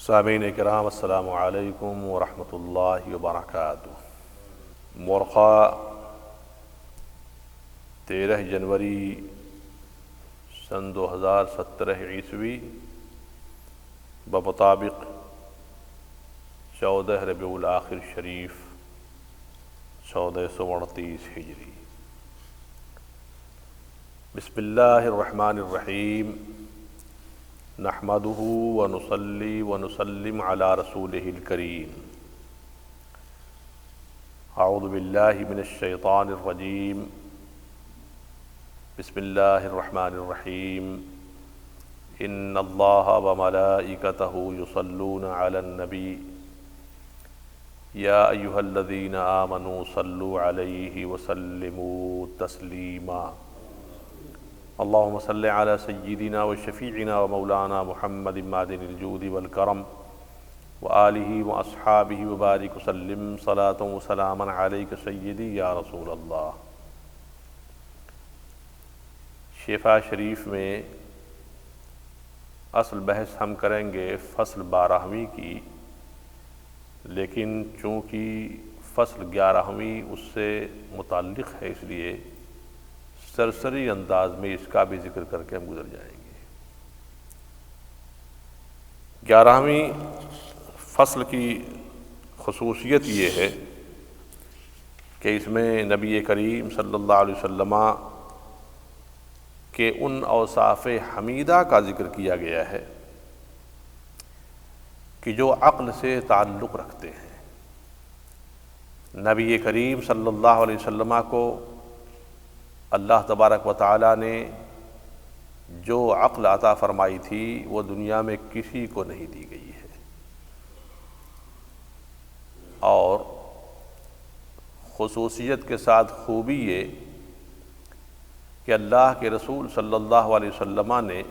سامعین کرام، السلام علیکم ورحمۃ اللہ وبرکاتہ۔ مورخہ 13 جنوری سن 2017 عیسوی بمطابق 14 ربیع الاخر شریف 1438 ہجری۔ بسم اللہ الرحمن الرحیم۔ نحمدہ ونصلی ونسلم علی رسولہ الکریم۔ اعوذ باللہ من الشیطان الرجیم۔ بسم اللہ الرحمن الرحیم۔ ان اللہ وملائکتہ یصلون علی النبی یا ایہا الذین آمنوا صلوا علیہ وسلموا تسلیما۔ اللہم صل علی سیدنا وشفیعنا ومولانا محمد معدن الجود والکرم وآلہ واصحابہ وبارک وسلم صلاۃ وسلاما علیک سیدی یا رسول اللہ۔ شفا شریف میں اصل بحث ہم کریں گے فصل 12ویں کی، لیکن چونکہ فصل 11ویں اس سے متعلق ہے اس لیے سرسری انداز میں اس کا بھی ذکر کر کے ہم گزر جائیں گے۔ 11ویں فصل کی خصوصیت یہ ہے کہ اس میں نبی کریم صلی اللہ علیہ وسلم کے ان اوصاف حمیدہ کا ذکر کیا گیا ہے کہ جو عقل سے تعلق رکھتے ہیں۔ نبی کریم صلی اللہ علیہ وسلم کو اللہ تبارک و تعالیٰ نے جو عقل عطا فرمائی تھی وہ دنیا میں کسی کو نہیں دی گئی ہے، اور خصوصیت کے ساتھ خوبی یہ کہ اللہ کے رسول صلی اللہ علیہ وسلم نے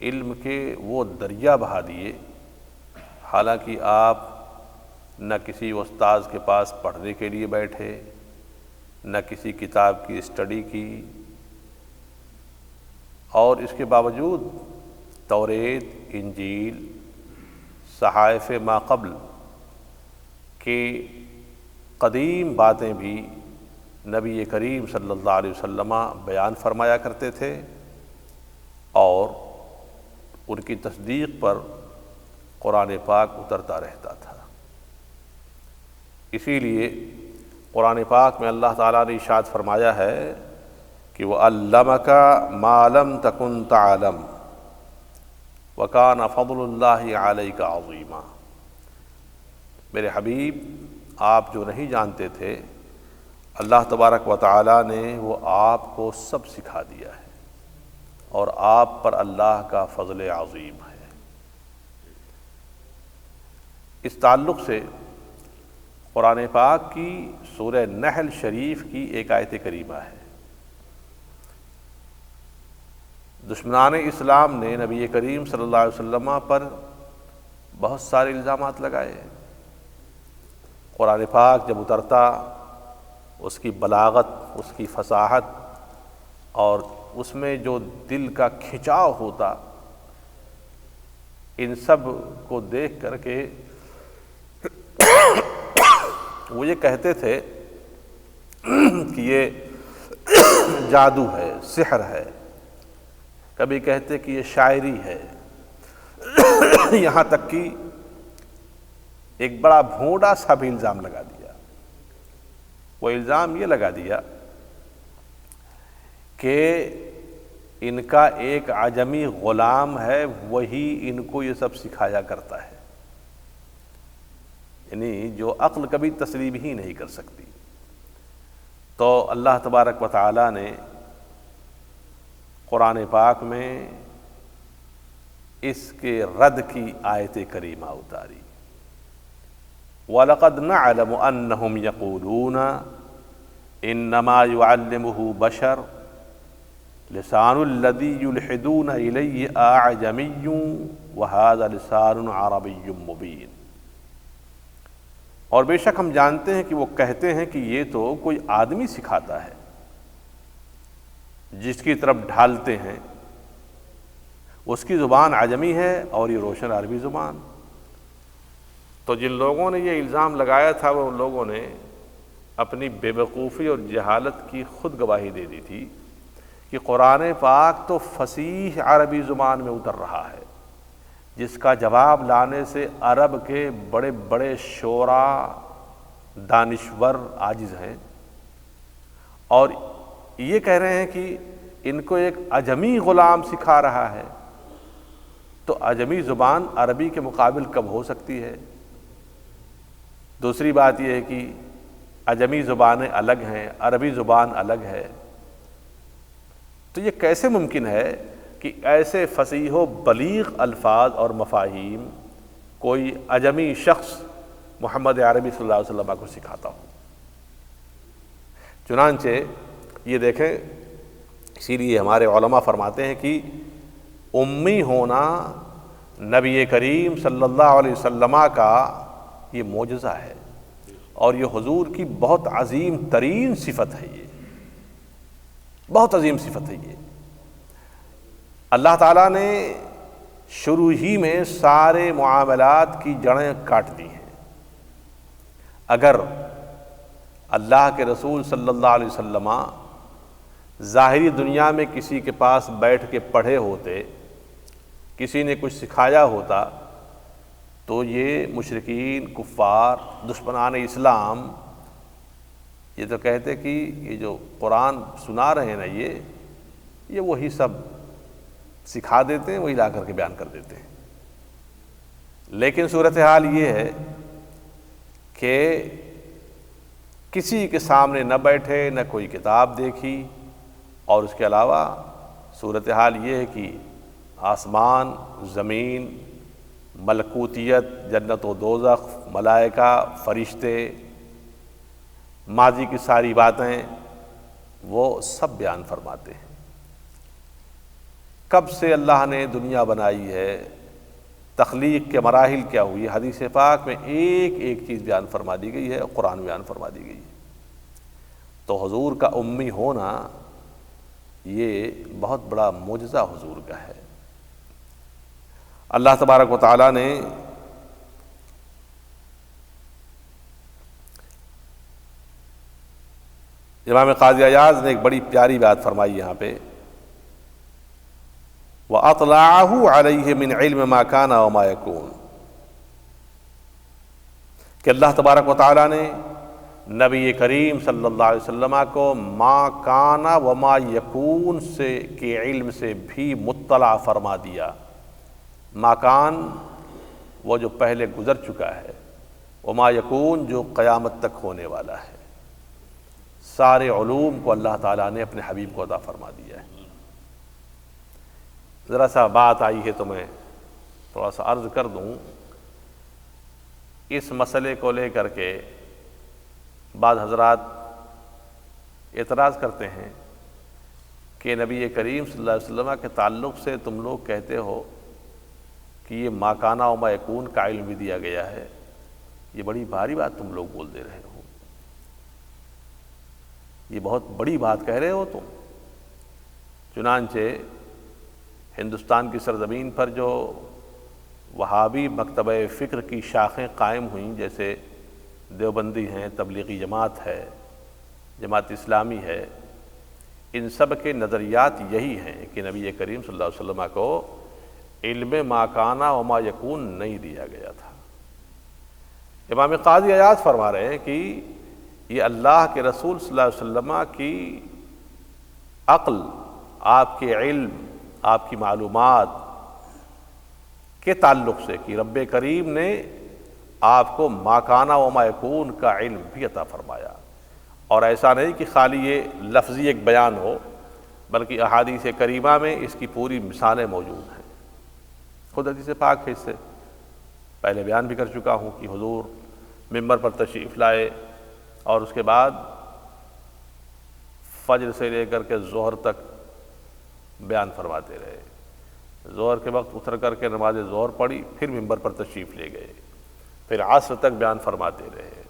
علم کے وہ دریا بہا دیے، حالانکہ آپ نہ کسی استاذ کے پاس پڑھنے کے لیے بیٹھے، نہ کسی کتاب کی اسٹڈی کی، اور اس کے باوجود توریت، انجیل، صحائف ما قبل کی قدیم باتیں بھی نبی کریم صلی اللہ علیہ وسلم بیان فرمایا کرتے تھے، اور ان کی تصدیق پر قرآن پاک اترتا رہتا تھا۔ اسی لیے قرآن پاک میں اللہ تعالیٰ نے ارشاد فرمایا ہے کہ وَعَلَّمَكَ مَا لَمْ تَكُنْ تَعْلَمْ وَكَانَ فَضْلُ اللَّهِ عَلَيْكَ عَظِيمًا۔ میرے حبیب، آپ جو نہیں جانتے تھے اللہ تبارک و تعالیٰ نے وہ آپ کو سب سکھا دیا ہے، اور آپ پر اللہ کا فضل عظیم ہے۔ اس تعلق سے قرآن پاک کی سورہ نحل شریف کی ایک آیت کریمہ ہے۔ دشمنان اسلام نے نبی کریم صلی اللہ علیہ وسلم پر بہت سارے الزامات لگائے۔ قرآن پاک جب اترتا، اس کی بلاغت، اس کی فصاحت اور اس میں جو دل کا کھنچاؤ ہوتا، ان سب کو دیکھ کر کے وہ یہ کہتے تھے کہ یہ جادو ہے، سحر ہے، کبھی کہتے کہ یہ شاعری ہے، یہاں تک کہ ایک بڑا بھونڈا سا بھی الزام لگا دیا۔ وہ الزام یہ لگا دیا کہ ان کا ایک عجمی غلام ہے، وہی ان کو یہ سب سکھایا کرتا ہے، یعنی جو عقل کبھی تسلیم ہی نہیں کر سکتی۔ تو اللہ تبارک و تعالیٰ نے قرآن پاک میں اس کے رد کی آیت کریمہ اتاری۔ وَلَقَدْ نَعْلَمُ أَنَّهُمْ يَقُولُونَ إِنَّمَا يُعَلِّمُهُ بَشَرٌ لِسَانُ الَّذِي يُلْحِدُونَ إِلَيْهِ أَعْجَمِيٌّ وَهَذَا لِسَانٌ عَرَبِيٌّ مُبِينٌ۔ اور بے شک ہم جانتے ہیں کہ وہ کہتے ہیں کہ یہ تو کوئی آدمی سکھاتا ہے، جس کی طرف ڈھالتے ہیں اس کی زبان عجمی ہے اور یہ روشن عربی زبان۔ تو جن لوگوں نے یہ الزام لگایا تھا وہ لوگوں نے اپنی بے وقوفی اور جہالت کی خود گواہی دے دی تھی کہ قرآن پاک تو فصیح عربی زبان میں اتر رہا ہے، جس کا جواب لانے سے عرب کے بڑے بڑے شعراء دانشور عاجز ہیں، اور یہ کہہ رہے ہیں کہ ان کو ایک عجمی غلام سکھا رہا ہے۔ تو عجمی زبان عربی کے مقابل کب ہو سکتی ہے؟ دوسری بات یہ ہے کہ عجمی زبانیں الگ ہیں، عربی زبان الگ ہے، تو یہ کیسے ممکن ہے کہ ایسے فصیح و بلیغ الفاظ اور مفاہیم کوئی عجمی شخص محمد عربی صلی اللہ علیہ وسلم کو سکھاتا ہو؟ چنانچہ یہ دیکھیں، اسی لیے ہمارے علماء فرماتے ہیں کہ امی ہونا نبی کریم صلی اللہ علیہ وسلم کا یہ معجزہ ہے، اور یہ حضور کی بہت عظیم ترین صفت ہے، یہ بہت عظیم صفت ہے۔ یہ اللہ تعالیٰ نے شروع ہی میں سارے معاملات کی جڑیں کاٹ دی ہیں۔ اگر اللہ کے رسول صلی اللہ علیہ وسلم ظاہری دنیا میں کسی کے پاس بیٹھ کے پڑھے ہوتے، کسی نے کچھ سکھایا ہوتا، تو یہ مشرکین، کفار، دشمنان اسلام یہ تو کہتے کہ یہ جو قرآن سنا رہے ہیں نا، یہ وہی سب سکھا دیتے ہیں، وہی لا کر کے بیان کر دیتے ہیں۔ لیکن صورتحال یہ ہے کہ کسی کے سامنے نہ بیٹھے، نہ کوئی کتاب دیکھی، اور اس کے علاوہ صورتحال یہ ہے کہ آسمان، زمین، ملکوتیت، جنت و دوزخ، ملائکہ، فرشتے، ماضی کی ساری باتیں وہ سب بیان فرماتے ہیں۔ کب سے اللہ نے دنیا بنائی ہے، تخلیق کے مراحل کیا ہوئی، حدیث پاک میں ایک ایک چیز بیان فرما دی گئی ہے، قرآن بیان فرما دی گئی ہے۔ تو حضور کا امی ہونا یہ بہت بڑا معجزہ حضور کا ہے۔ اللہ تبارک و تعالیٰ نے امام قاضی عیاض نے ایک بڑی پیاری بات فرمائی یہاں پہ، وَأَطْلَعَهُ عَلَيْهِ مِنْ عِلْمِ مَا كَانَ وَمَا يَكُونُ، کہ اللہ تبارک و تعالیٰ نے نبی کریم صلی اللہ علیہ وسلم کو ما کان وما یکون سے کے علم سے بھی مطلع فرما دیا۔ ما کان وہ جو پہلے گزر چکا ہے، وما یکون جو قیامت تک ہونے والا ہے، سارے علوم کو اللہ تعالیٰ نے اپنے حبیب کو عطا فرما دیا ہے۔ ذرا سا بات آئی ہے تو میں تھوڑا سا عرض کر دوں، اس مسئلے کو لے کر کے بعض حضرات اعتراض کرتے ہیں کہ نبی کریم صلی اللہ علیہ وسلم کے تعلق سے تم لوگ کہتے ہو کہ یہ ما کان و ما یکون کا علم بھی دیا گیا ہے، یہ بڑی بھاری بات تم لوگ بول دے رہے ہو، یہ بہت بڑی بات کہہ رہے ہو تم۔ چنانچہ ہندوستان کی سرزمین پر جو وہابی مکتبہ فکر کی شاخیں قائم ہوئیں، جیسے دیوبندی ہیں، تبلیغی جماعت ہے، جماعت اسلامی ہے، ان سب کے نظریات یہی ہیں کہ نبی کریم صلی اللہ علیہ وسلم کو علم ما کان و ما یکون نہیں دیا گیا تھا۔ امام قاضی عیاض فرما رہے ہیں کہ یہ اللہ کے رسول صلی اللہ علیہ وسلم کی عقل، آپ کے علم، آپ کی معلومات کے تعلق سے کہ رب کریم نے آپ کو ما کان و ما یکون کا علم بھی عطا فرمایا، اور ایسا نہیں کہ خالی یہ لفظی ایک بیان ہو، بلکہ احادیث کریمہ میں اس کی پوری مثالیں موجود ہیں۔ خود حدیث پاک ہے، اس سے پہلے بیان بھی کر چکا ہوں کہ حضور ممبر پر تشریف لائے اور اس کے بعد فجر سے لے کر کے ظہر تک بیان فرماتے رہے۔ ظہر کے وقت اتر کر کے نماز ظہر پڑھی، پھر ممبر پر تشریف لے گئے، پھر عصر تک بیان فرماتے رہے،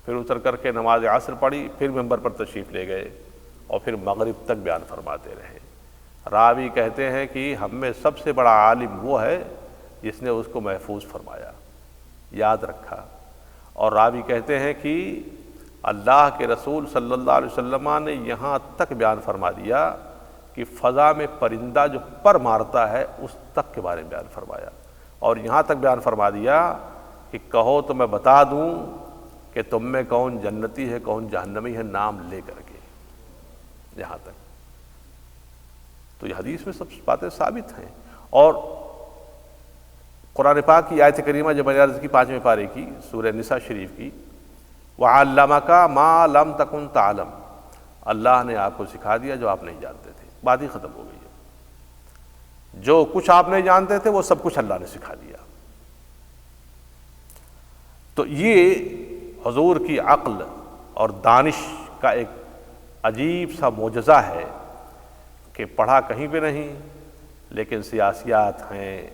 پھر اتر کر کے نماز عصر پڑھی، پھر ممبر پر تشریف لے گئے، اور پھر مغرب تک بیان فرماتے رہے۔ راوی کہتے ہیں کہ ہم میں سب سے بڑا عالم وہ ہے جس نے اس کو محفوظ فرمایا، یاد رکھا۔ اور راوی کہتے ہیں کہ اللہ کے رسول صلی اللہ علیہ وسلم نے یہاں تک بیان فرما دیا کہ فضا میں پرندہ جو پر مارتا ہے اس تک کے بارے میں بیان فرمایا، اور یہاں تک بیان فرما دیا کہ کہو تو میں بتا دوں کہ تم میں کون جنتی ہے کون جہنمی ہے، نام لے کر کے، یہاں تک۔ تو یہ حدیث میں سب باتیں ثابت ہیں۔ اور قرآن پاک کی آیت کریمہ جو میں نے عرض کی 5ویں پارے کی سورہ نساء شریف کی، وَعَلَّمَكَ مَا لَمْ تَكُنْ تَعْلَمْ، اللہ نے آپ کو سکھا دیا جو آپ نہیں جانتے تھے، بات ہی ختم ہو گئی ہے۔ جو کچھ آپ نہیں جانتے تھے وہ سب کچھ اللہ نے سکھا دیا۔ تو یہ حضور کی عقل اور دانش کا ایک عجیب سا معجزہ ہے کہ پڑھا کہیں پہ نہیں، لیکن سیاسیات ہیں،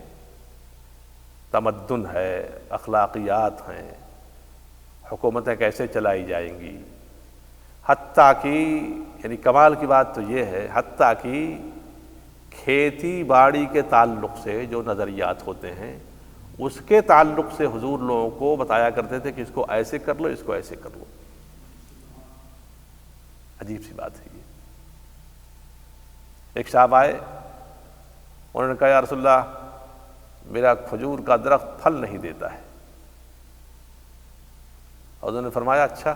تمدن ہے، اخلاقیات ہیں، حکومتیں کیسے چلائی جائیں گی، حتیٰ کہ یعنی کمال کی بات تو یہ ہے، حتیٰ کہ کھیتی باڑی کے تعلق سے جو نظریات ہوتے ہیں اس کے تعلق سے حضور لوگوں کو بتایا کرتے تھے کہ اس کو ایسے کر لو، اس کو ایسے کر لو۔ عجیب سی بات ہے یہ۔ ایک صاحب آئے، انہوں نے کہا یا رسول اللہ میرا کھجور کا درخت پھل نہیں دیتا ہے۔ حضور نے فرمایا اچھا،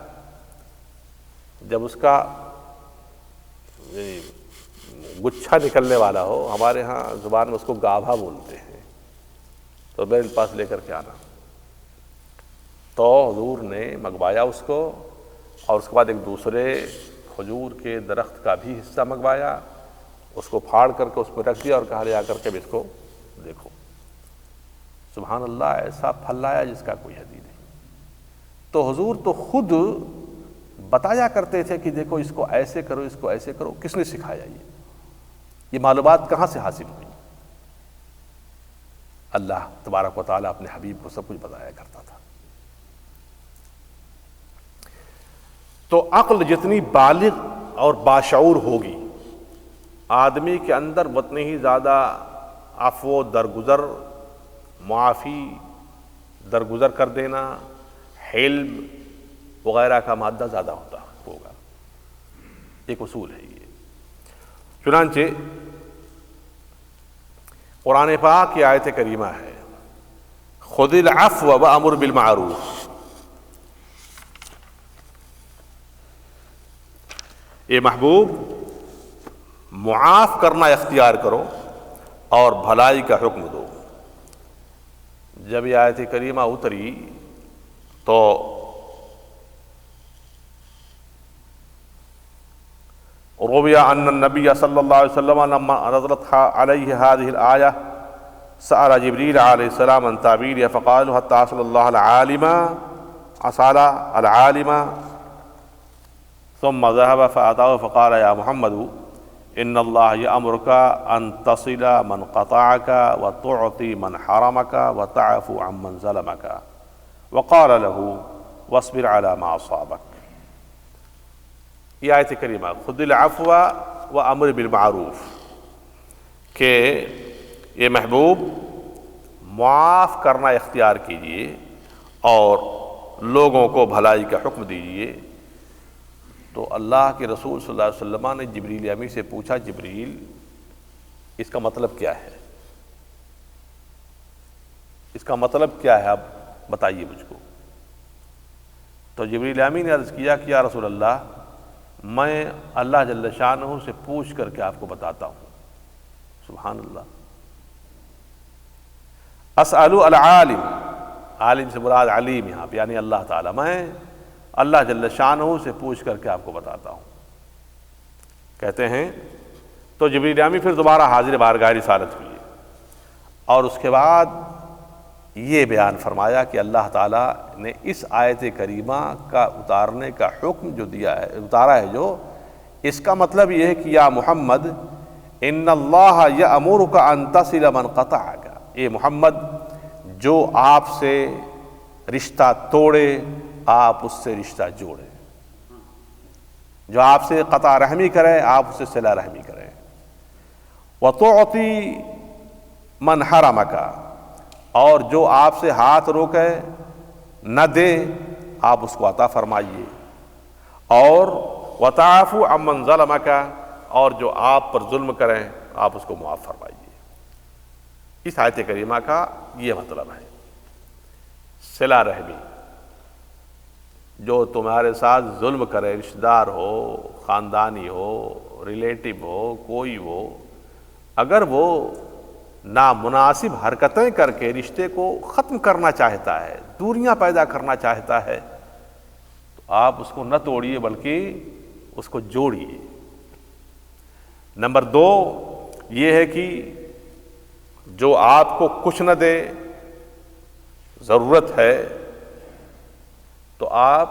جب اس کا گچھا نکلنے والا ہو، ہمارے ہاں زبان میں اس کو گابھا بولتے ہیں، تو میرے پاس لے کر کے آنا۔ تو حضور نے منگوایا اس کو، اور اس کے بعد ایک دوسرے کھجور کے درخت کا بھی حصہ منگوایا، اس کو پھاڑ کر کے اس پہ رکھ دیا اور کہا لے آ کر کے اس کو دیکھو۔ سبحان اللہ، ایسا پھل لایا جس کا کوئی حد ہی نہیں۔ تو حضور تو خود بتایا کرتے تھے کہ دیکھو اس کو ایسے کرو، اس کو ایسے کرو۔ کس نے سکھایا یہ معلومات کہاں سے حاصل ہوئی؟ اللہ تبارک و تعالیٰ اپنے حبیب کو سب کچھ بتایا کرتا تھا۔ تو عقل جتنی بالغ اور باشعور ہوگی، آدمی کے اندر اتنی ہی زیادہ عفو، درگزر، معافی، درگزر کر دینا، حلم وغیرہ کا مادہ زیادہ ہوگا۔ ایک اصول ہے یہ۔ چنانچہ قرآن پاک کی آیت کریمہ ہے خذ العفو وامر بالمعروف، اے محبوب معاف کرنا اختیار کرو اور بھلائی کا حکم دو۔ جب یہ آیت کریمہ اتری تو روی ان النبی صلی اللہ علیہ وسلم لما نزلت علیہ هذه الآیہ سأل جبریل علیہ السلام عن تعبیرها فقال حتى أصل الله العالم ثم ذهب فأتاه فقال يا محمد ان اللہ یأمرك ان تصل من قطعك وتعطي من حرمك وتعفو عن من ظلمك وقال له واصبر على ما أصابك۔ یہ آیت کریمہ خذ العفو وامر بالمعروف کہ یہ محبوب معاف کرنا اختیار کیجئے اور لوگوں کو بھلائی کا حکم دیجئے۔ تو اللہ کے رسول صلی اللہ علیہ وسلم نے جبریل امی سے پوچھا جبریل اس کا مطلب کیا ہے؟ اس کا مطلب کیا ہے، اب بتائیے مجھ کو۔ تو جبریل امی نے عرض کیا کہ یا رسول اللہ میں اللہ جل شانہ سے پوچھ کر کے آپ کو بتاتا ہوں۔ سبحان اللہ۔ اسأل العالم، عالم سے مراد علیم یہاں پہ یعنی اللہ تعالیٰ، میں اللہ جل شانہ سے پوچھ کر کے آپ کو بتاتا ہوں۔ کہتے ہیں تو جبریل امی پھر دوبارہ حاضر بارگاہ رسالت ہوئی اور اس کے بعد یہ بیان فرمایا کہ اللہ تعالیٰ نے اس آیت کریمہ کا اتارنے کا حکم جو دیا ہے، اتارا ہے جو، اس کا مطلب یہ ہے کہ یا محمد ان اللہ یأمرک ان تصل من قطعک، اے محمد جو آپ سے رشتہ توڑے آپ اس سے رشتہ جوڑیں، جو آپ سے قطع رحمی کرے آپ اس سے صلہ رحمی کریں، وتعطی من حرمک، اور جو آپ سے ہاتھ روکے نہ دے آپ اس کو عطا فرمائیے، اور وتعفو عمن ظلمک، اور جو آپ پر ظلم کریں آپ اس کو معاف فرمائیے۔ اس آیت کریمہ کا یہ مطلب ہے صلہ رحمی، جو تمہارے ساتھ ظلم کرے، رشتہ دار ہو، خاندانی ہو، ریلیٹو ہو، کوئی ہو، اگر وہ نامناسب حرکتیں کر کے رشتے کو ختم کرنا چاہتا ہے، دوریاں پیدا کرنا چاہتا ہے، تو آپ اس کو نہ توڑیے بلکہ اس کو جوڑیے۔ نمبر 2 یہ ہے کہ جو آپ کو کچھ نہ دے، ضرورت ہے تو آپ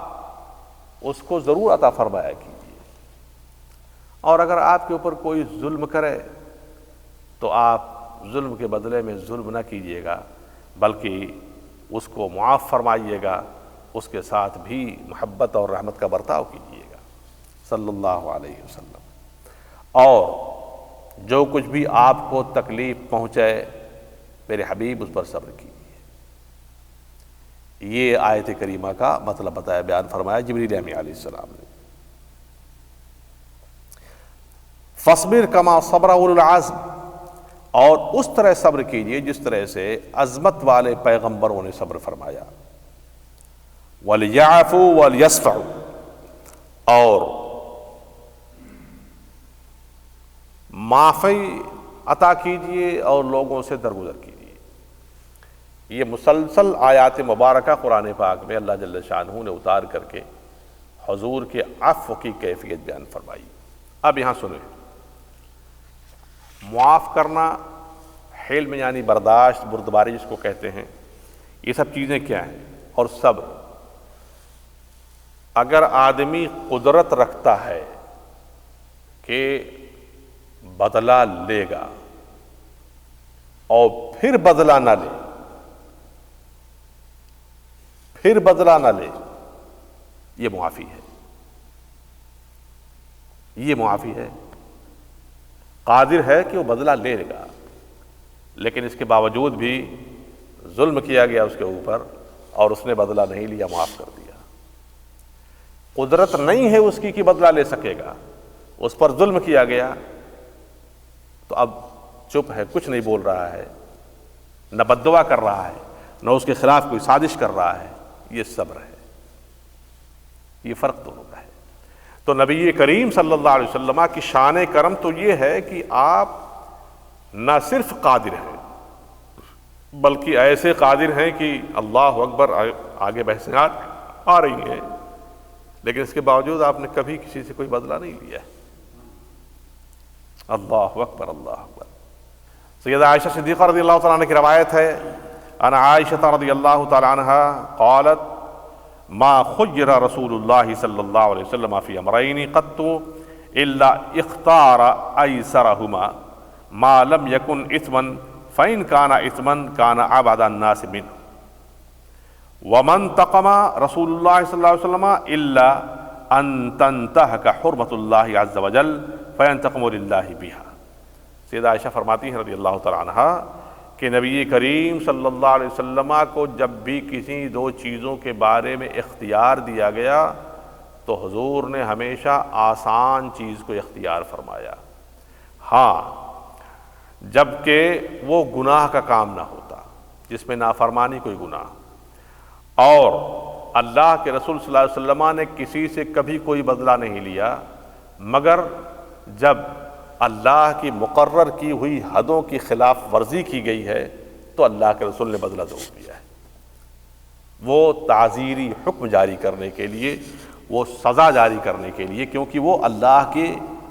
اس کو ضرور عطا فرمایا کیجیے، اور اگر آپ کے اوپر کوئی ظلم کرے تو آپ ظلم کے بدلے میں ظلم نہ کیجیے گا بلکہ اس کو معاف فرمائیے گا، اس کے ساتھ بھی محبت اور رحمت کا برتاؤ کیجیے گا صلی اللہ علیہ وسلم۔ اور جو کچھ بھی آپ کو تکلیف پہنچے میرے حبیب اس پر صبر کیجیے۔ یہ آیت کریمہ کا مطلب بتایا، بیان فرمایا جبریل امین علیہ السلام نے۔ فاصبر کما صبر اولو العزم، اور اس طرح صبر کیجیے جس طرح سے عظمت والے پیغمبروں نے صبر فرمایا۔ وَلْيَعْفُوا وَلْيَصْفَحُوا، اور معافی عطا کیجیے اور لوگوں سے درگزر کیجیے۔ یہ مسلسل آیات مبارکہ قرآن پاک میں اللہ جل شانہ نے اتار کر کے حضور کے عفو کی کیفیت بیان فرمائی۔ اب یہاں سنیں، معاف کرنا، حلم یعنی برداشت، بردباری جس کو کہتے ہیں، یہ سب چیزیں کیا ہیں؟ اور صبر۔ اگر آدمی قدرت رکھتا ہے کہ بدلہ لے گا اور پھر بدلہ نہ لے، پھر بدلہ نہ لے، یہ معافی ہے، یہ معافی ہے۔ قادر ہے کہ وہ بدلہ لے گا، لیکن اس کے باوجود بھی ظلم کیا گیا اس کے اوپر اور اس نے بدلہ نہیں لیا، معاف کر دیا۔ قدرت نہیں ہے اس کی کہ بدلہ لے سکے گا، اس پر ظلم کیا گیا تو اب چپ ہے، کچھ نہیں بول رہا ہے، نہ بددعا کر رہا ہے، نہ اس کے خلاف کوئی سازش کر رہا ہے، یہ صبر ہے۔ یہ فرق دونوں کا ہے۔ تو نبی کریم صلی اللہ علیہ وسلم کی شان کرم تو یہ ہے کہ آپ نہ صرف قادر ہیں بلکہ ایسے قادر ہیں کہ اللہ اکبر، آگے بحثیں آ رہی ہیں، لیکن اس کے باوجود آپ نے کبھی کسی سے کوئی بدلہ نہیں لیا ہے۔ اللہ اکبر، اللہ اکبر۔ سیدہ عائشہ صدیقہ رضی اللہ تعالیٰ عنہ کی روایت ہے، ان عائشہ رضی اللہ تعالیٰ عنہ قالت ما خیر رسول اللہ صلی اللہ علیہ وسلم فی امرین قط الا اختار ایسرہما ما لم یکن اثما فإن کان اثما کان ابعد الناس منہ ومن تقم رسول اللہ صلی اللہ علیہ وسلم الا ان تنتہک حرمت اللہ عز وجل فینتقم للہ بہا۔ سیدہ عائشہ فرماتی ہیں رضی اللہ تعالیٰ عنہ کہ نبی کریم صلی اللہ علیہ وسلم کو جب بھی کسی 2 چیزوں کے بارے میں اختیار دیا گیا تو حضور نے ہمیشہ آسان چیز کو اختیار فرمایا، ہاں جبکہ وہ گناہ کا کام نہ ہوتا، جس میں نافرمانی کوئی گناہ۔ اور اللہ کے رسول صلی اللہ علیہ وسلم نے کسی سے کبھی کوئی بدلہ نہیں لیا مگر جب اللہ کی مقرر کی ہوئی حدوں کی خلاف ورزی کی گئی ہے تو اللہ کے رسول نے بدلہ ضرور دیا ہے۔ وہ تعزیری حکم جاری کرنے کے لیے، وہ سزا جاری کرنے کے لیے، کیونکہ وہ اللہ کے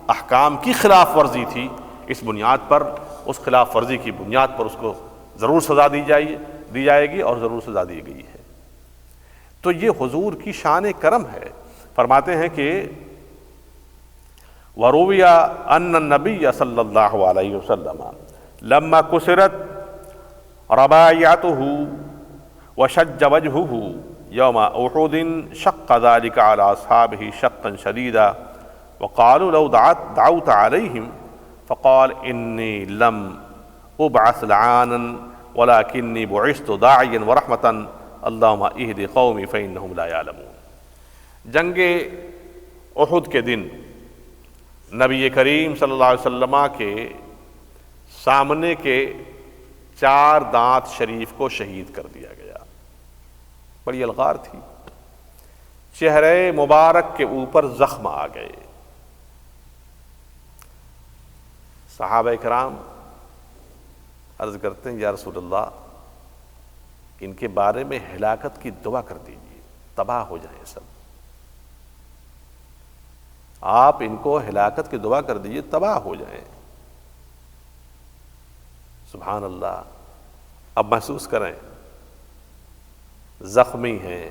احکام کی خلاف ورزی تھی، اس بنیاد پر، اس خلاف ورزی کی بنیاد پر اس کو ضرور سزا دی جائے گی اور ضرور سزا دی گئی ہے۔ تو یہ حضور کی شان کرم ہے۔ فرماتے ہیں کہ وروی ان النبی صلی اللہ علیہ وسلم لما کسرت رباعیتہ وشج وجہہ یوم احد شق ذلك على اصحابہ شقا شدیدا وقالوا لو دعوت علیہم فقال انی لم ابعث لعانا ولکنی بعثت داعیا ورحمتا اللہم اہد قومی فانہم لا یعلمون۔ جنگ احد کے دن نبی کریم صلی اللہ علیہ وسلم کے سامنے کے 4 دانت شریف کو شہید کر دیا گیا۔ بڑی الغار تھی، چہرے مبارک کے اوپر زخم آ گئے۔ صحابہ کرام عرض کرتے ہیں یا رسول اللہ ان کے بارے میں ہلاکت کی دعا کر دیجیے، تباہ ہو جائیں سب۔ آپ ان کو ہلاکت کی دعا کر دیجیے، تباہ ہو جائیں۔ سبحان اللہ، اب محسوس کریں، زخمی ہیں،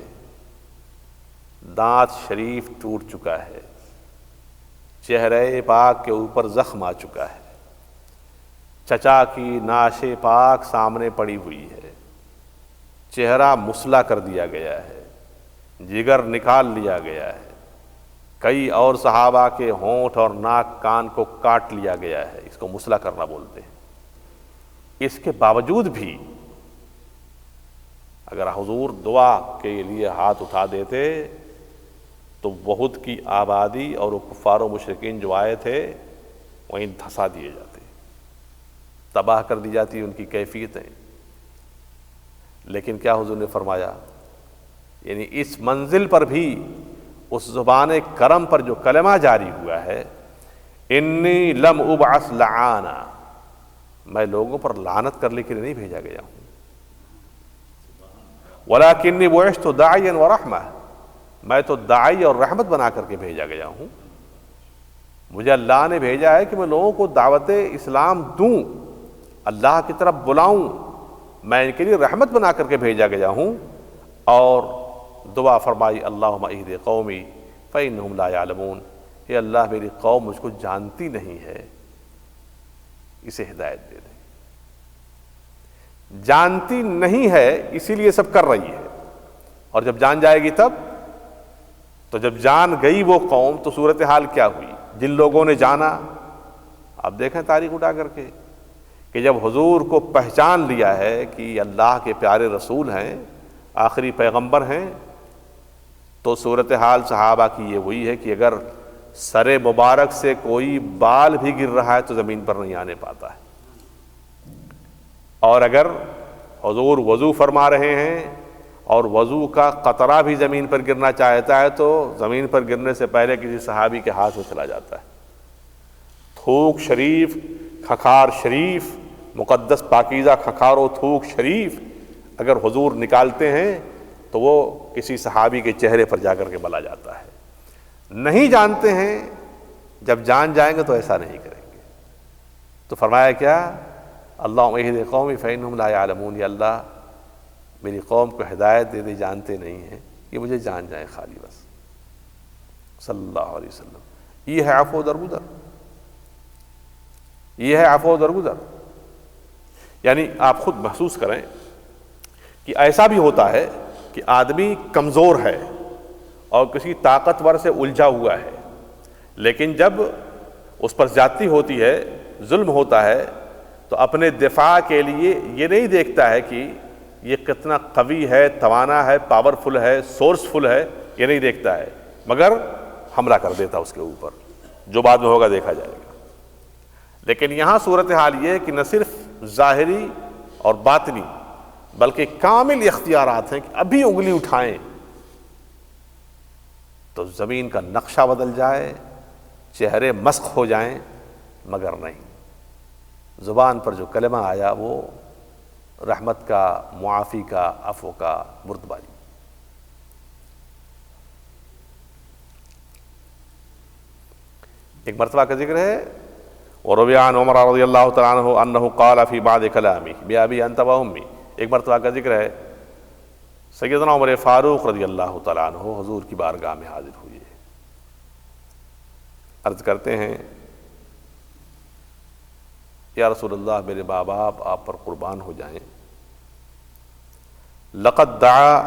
دانت شریف ٹوٹ چکا ہے، چہرے پاک کے اوپر زخم آ چکا ہے، چچا کی نعش پاک سامنے پڑی ہوئی ہے، چہرہ مسلح کر دیا گیا ہے، جگر نکال لیا گیا ہے، کئی اور صحابہ کے ہونٹ اور ناک کان کو کاٹ لیا گیا ہے، اس کو مسلح کرنا بولتے ہیں۔ اس کے باوجود بھی اگر حضور دعا کے لیے ہاتھ اٹھا دیتے تو بہت کی آبادی اور وہ کفار و مشرکین جو آئے تھے وہیں دھسا دیے جاتے، تباہ کر دی جاتی ان کی کیفیتیں۔ لیکن کیا حضور نے فرمایا، یعنی اس منزل پر بھی اس زبان کرم پر جو کلمہ جاری ہوا ہے، انی لم ابعث لعانا، میں لوگوں پر لعنت کرنے کے لیے نہیں بھیجا گیا ہوں، وَلَكِنِّي بُعِثْتُ دَاعِيًا وَرَحْمَةً، میں تو داعی اور رحمت بنا کر کے بھیجا گیا ہوں۔ مجھے اللہ نے بھیجا ہے کہ میں لوگوں کو دعوت اسلام دوں، اللہ کی طرف بلاؤں، میں ان کے لیے رحمت بنا کر کے بھیجا گیا ہوں۔ اور دعا فرمائی اللہم اہد قومی فانہم لا یعلمون، اے اللہ میری قوم مجھ کو جانتی نہیں ہے، اسے ہدایت دے دیں۔ جانتی نہیں ہے اسی لیے سب کر رہی ہے، اور جب جان جائے گی تب، تو جب جان گئی وہ قوم تو صورتحال کیا ہوئی؟ جن لوگوں نے جانا، اب دیکھیں تاریخ اٹھا کر کے، کہ جب حضور کو پہچان لیا ہے کہ اللہ کے پیارے رسول ہیں، آخری پیغمبر ہیں، تو صورتحال صحابہ کی یہ وہی ہے کہ اگر سر مبارک سے کوئی بال بھی گر رہا ہے تو زمین پر نہیں آنے پاتا ہے، اور اگر حضور وضو فرما رہے ہیں اور وضو کا قطرہ بھی زمین پر گرنا چاہتا ہے تو زمین پر گرنے سے پہلے کسی صحابی کے ہاتھ میں چلا جاتا ہے۔ تھوک شریف، کھکھار شریف، مقدس پاکیزہ کھکھار و تھوک شریف اگر حضور نکالتے ہیں تو وہ کسی صحابی کے چہرے پر جا کر کے بلا جاتا ہے۔ نہیں جانتے ہیں، جب جان جائیں گے تو ایسا نہیں کریں گے۔ تو فرمایا کیا؟ اللہم اہد قومی فانہم لا یعلمون، یا اللہ میری قوم کو ہدایت دے دے، جانتے نہیں ہیں، یہ مجھے جان جائیں خالی بس۔ صلی اللہ علیہ وسلم، یہ ہے عفو و درگزر، یہ ہے عفو و درگزر۔ یعنی آپ خود محسوس کریں کہ ایسا بھی ہوتا ہے کہ آدمی کمزور ہے اور کسی طاقتور سے الجھا ہوا ہے، لیکن جب اس پر زیادتی ہوتی ہے، ظلم ہوتا ہے، تو اپنے دفاع کے لیے یہ نہیں دیکھتا ہے کہ یہ کتنا قوی ہے، توانا ہے، پاورفل ہے، سورسفل ہے، یہ نہیں دیکھتا ہے، مگر حملہ کر دیتا اس کے اوپر، جو بعد میں ہوگا دیکھا جائے گا۔ لیکن یہاں صورتحال یہ ہے کہ نہ صرف ظاہری اور باطنی بلکہ کامل اختیارات ہیں کہ ابھی انگلی اٹھائیں تو زمین کا نقشہ بدل جائے، چہرے مسخ ہو جائیں، مگر نہیں، زبان پر جو کلمہ آیا وہ رحمت کا، معافی کا، عفو کا، بردباری۔ ایک مرتبہ کا ذکر ہے، وروی عن عمر رضی اللہ تعالیٰ عنہ انہ قال فی بعض کلامہ بأبی انت و امی، ایک مرتبہ کا ذکر ہے سیدنا عمر فاروق رضی اللہ تعالیٰ عنہ حضور کی بارگاہ میں حاضر ہوئے، عرض کرتے ہیں یا رسول اللہ میرے ماں باپ آپ پر قربان ہو جائیں، لقد دعا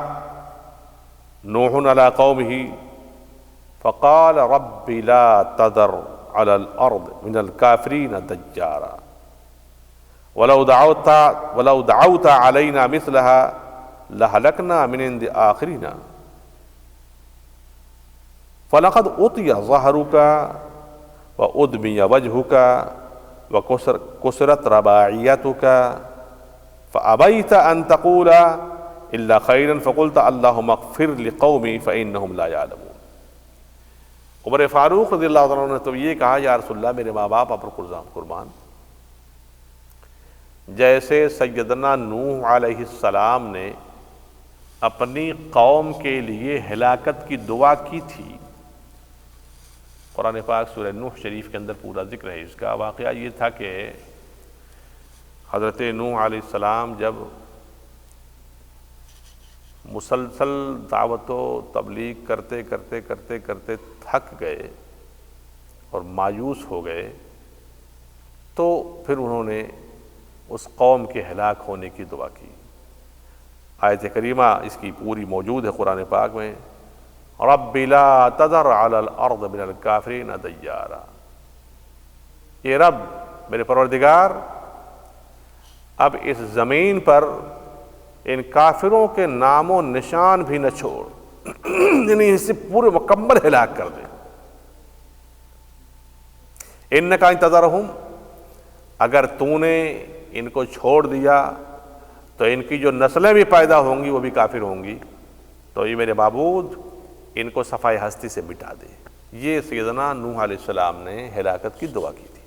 نوح علی قومہ فقال رب لا تذر علی الارض من الکافرین دجارا ولو دعوت علینا مثلها لہلکنا من عند آخرینا فلقد اعطی ظہرک وادمی وجہک وکسرت رباعیتک فابیت ان تقول الا خیرا فقلت اللہم اغفر لقومی فانہم لا یعلمون۔ عمر فاروق رضی اللہ عنہ نے تو یہ کہا یا رسول اللہ میرے ماں باپ آپ پر قربان، جیسے سیدنا نوح علیہ السلام نے اپنی قوم کے لیے ہلاکت کی دعا کی تھی۔ قرآن پاک سورہ نوح شریف کے اندر پورا ذکر ہے اس کا۔ واقعہ یہ تھا کہ حضرت نوح علیہ السلام جب مسلسل دعوت و تبلیغ کرتے کرتے کرتے کرتے تھک گئے اور مایوس ہو گئے، تو پھر انہوں نے اس قوم کے ہلاک ہونے کی دعا کی۔ آیت کریمہ اس کی پوری موجود ہے قرآن پاک میں، رب لا تذر علی الارض من الکافرین دیارا، یہ رب میرے پروردگار اب اس زمین پر ان کافروں کے نام و نشان بھی نہ چھوڑ، یعنی اسے پورے مکمل ہلاک کر دے۔ انک ان تذرہم، اگر تو نے ان کو چھوڑ دیا تو ان کی جو نسلیں بھی پیدا ہوں گی وہ بھی کافر ہوں گی، تو یہ میرے معبود ان کو صفائے ہستی سے مٹا دے۔ یہ سیدنا نوح علیہ السلام نے ہلاکت کی دعا کی تھی۔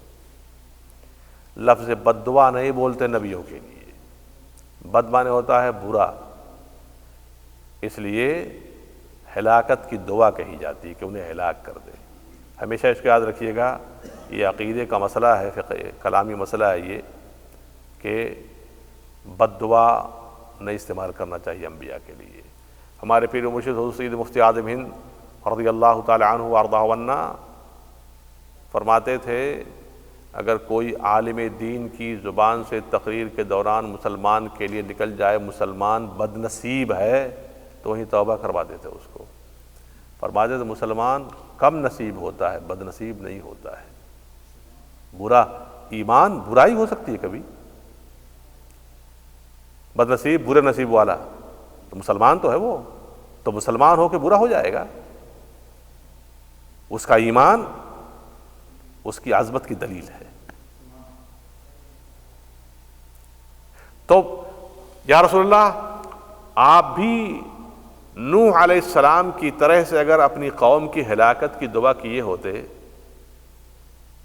لفظ بد دعا نہیں بولتے نبیوں کے لیے، بد معنی ہوتا ہے برا، اس لیے ہلاکت کی دعا کہی جاتی ہے کہ انہیں ہلاک کر دے۔ ہمیشہ اس کو یاد رکھیے گا، یہ عقیدے کا مسئلہ ہے، فقہ کلامی مسئلہ ہے یہ کہ بد دعا نہیں استعمال کرنا چاہیے انبیاء کے لیے۔ ہمارے پیر و مرشد حضرت سید مفتی اعظم ہند رضی اللہ تعالی عنہ وارضاہ عنا فرماتے تھے، اگر کوئی عالم دین کی زبان سے تقریر کے دوران مسلمان کے لیے نکل جائے مسلمان بد نصیب ہے، تو وہیں توبہ کروا دیتے اس کو۔ فرماتے تھے مسلمان کم نصیب ہوتا ہے، بد نصیب نہیں ہوتا ہے۔ برا ایمان برائی ہو سکتی ہے کبھی، بد نصیب برے نصیب والا تو مسلمان تو ہے، وہ تو مسلمان ہو کے برا ہو جائے گا، اس کا ایمان اس کی عظمت کی دلیل ہے۔ تو یا رسول اللہ آپ بھی نوح علیہ السلام کی طرح سے اگر اپنی قوم کی ہلاکت کی دعا کیے ہوتے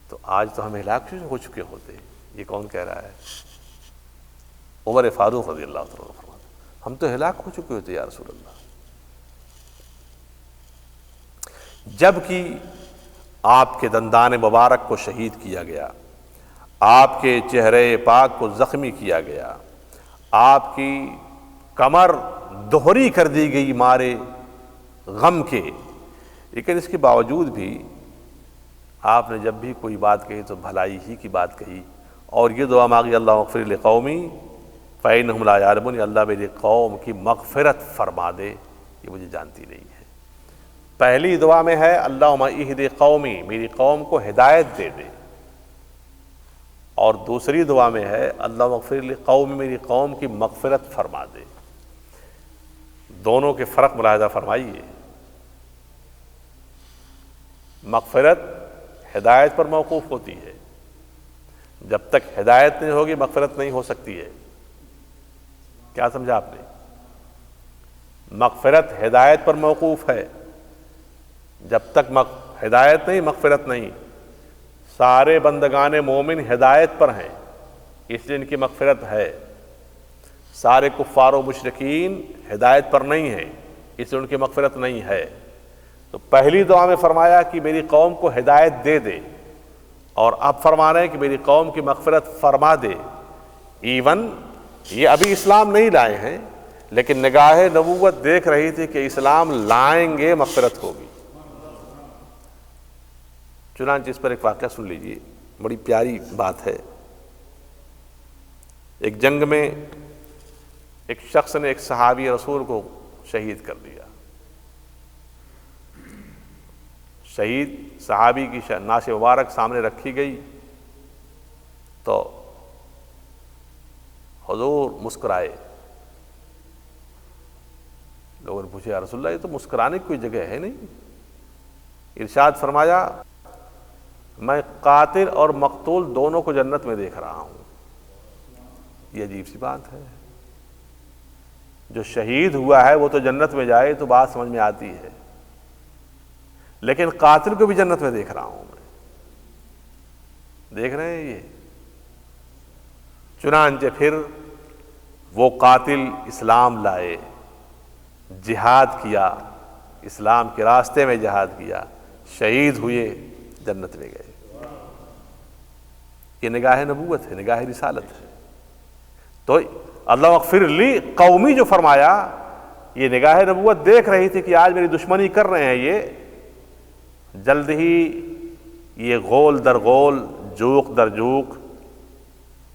تو آج تو ہم ہلاک ہو چکے ہوتے۔ یہ کون کہہ رہا ہے؟ عمر فاروق رضی اللہ عنہ فرماتے ہم تو ہلاک ہو چکے ہوتے یا رسول اللہ۔ جبکہ آپ کے دندان مبارک کو شہید کیا گیا، آپ کے چہرے پاک کو زخمی کیا گیا، آپ کی کمر دوہری کر دی گئی مارے غم کے، لیکن اس کے باوجود بھی آپ نے جب بھی کوئی بات کہی تو بھلائی ہی کی بات کہی، اور یہ دعا مانگی اللہم اغفر لقومی فإنہم لا یعلمون، اللہ میری قوم کی مغفرت فرما دے، یہ مجھے جانتی نہیں ہے۔ پہلی دعا میں ہے اللہم اہد قومی، میری قوم کو ہدایت دے دے، اور دوسری دعا میں ہے اللہم اغفر لقومی، میری قوم کی مغفرت فرما دے۔ دونوں کے فرق ملاحظہ فرمائیے۔ مغفرت ہدایت پر موقوف ہوتی ہے، جب تک ہدایت نہیں ہوگی مغفرت نہیں ہو سکتی ہے۔ کیا سمجھا آپ نے؟ مغفرت ہدایت پر موقوف ہے، جب تک ہدایت نہیں مغفرت نہیں۔ سارے بندگان مومن ہدایت پر ہیں، اس لیے ان کی مغفرت ہے۔ سارے کفار و مشرکین ہدایت پر نہیں ہیں، اس لیے ان کی مغفرت نہیں ہے۔ تو پہلی دعا میں فرمایا کہ میری قوم کو ہدایت دے دے، اور اب فرما رہے ہیں کہ میری قوم کی مغفرت فرما دے۔ ایون یہ ابھی اسلام نہیں لائے ہیں، لیکن نگاہ نبوت دیکھ رہی تھی کہ اسلام لائیں گے مغفرت ہوگی۔ چنانچہ اس پر ایک واقعہ سن لیجیے، بڑی پیاری بات ہے۔ ایک جنگ میں ایک شخص نے ایک صحابی رسول کو شہید کر دیا۔ شہید صحابی کی نعش مبارک سامنے رکھی گئی تو حضور مسکرائے. لوگوں نے پوچھا یا رسول اللہ یہ تو مسکرانے کی کوئی جگہ ہے نہیں. ارشاد فرمایا میں قاتل اور مقتول دونوں کو جنت میں دیکھ رہا ہوں. یہ عجیب سی بات ہے. جو شہید ہوا ہے وہ تو جنت میں جائے تو بات سمجھ میں آتی ہے، لیکن قاتل کو بھی جنت میں دیکھ رہا ہوں میں. دیکھ رہے ہیں یہ. چنانچہ پھر وہ قاتل اسلام لائے، جہاد کیا، اسلام کے راستے میں جہاد کیا، شہید ہوئے، جنت میں گئے. یہ نگاہ نبوت ہے، نگاہ رسالت ہے. تو اللہ اغفر لی قومی جو فرمایا، یہ نگاہ نبوت دیکھ رہی تھی کہ آج میری دشمنی کر رہے ہیں یہ، جلد ہی یہ غول در غول، جوق در جوق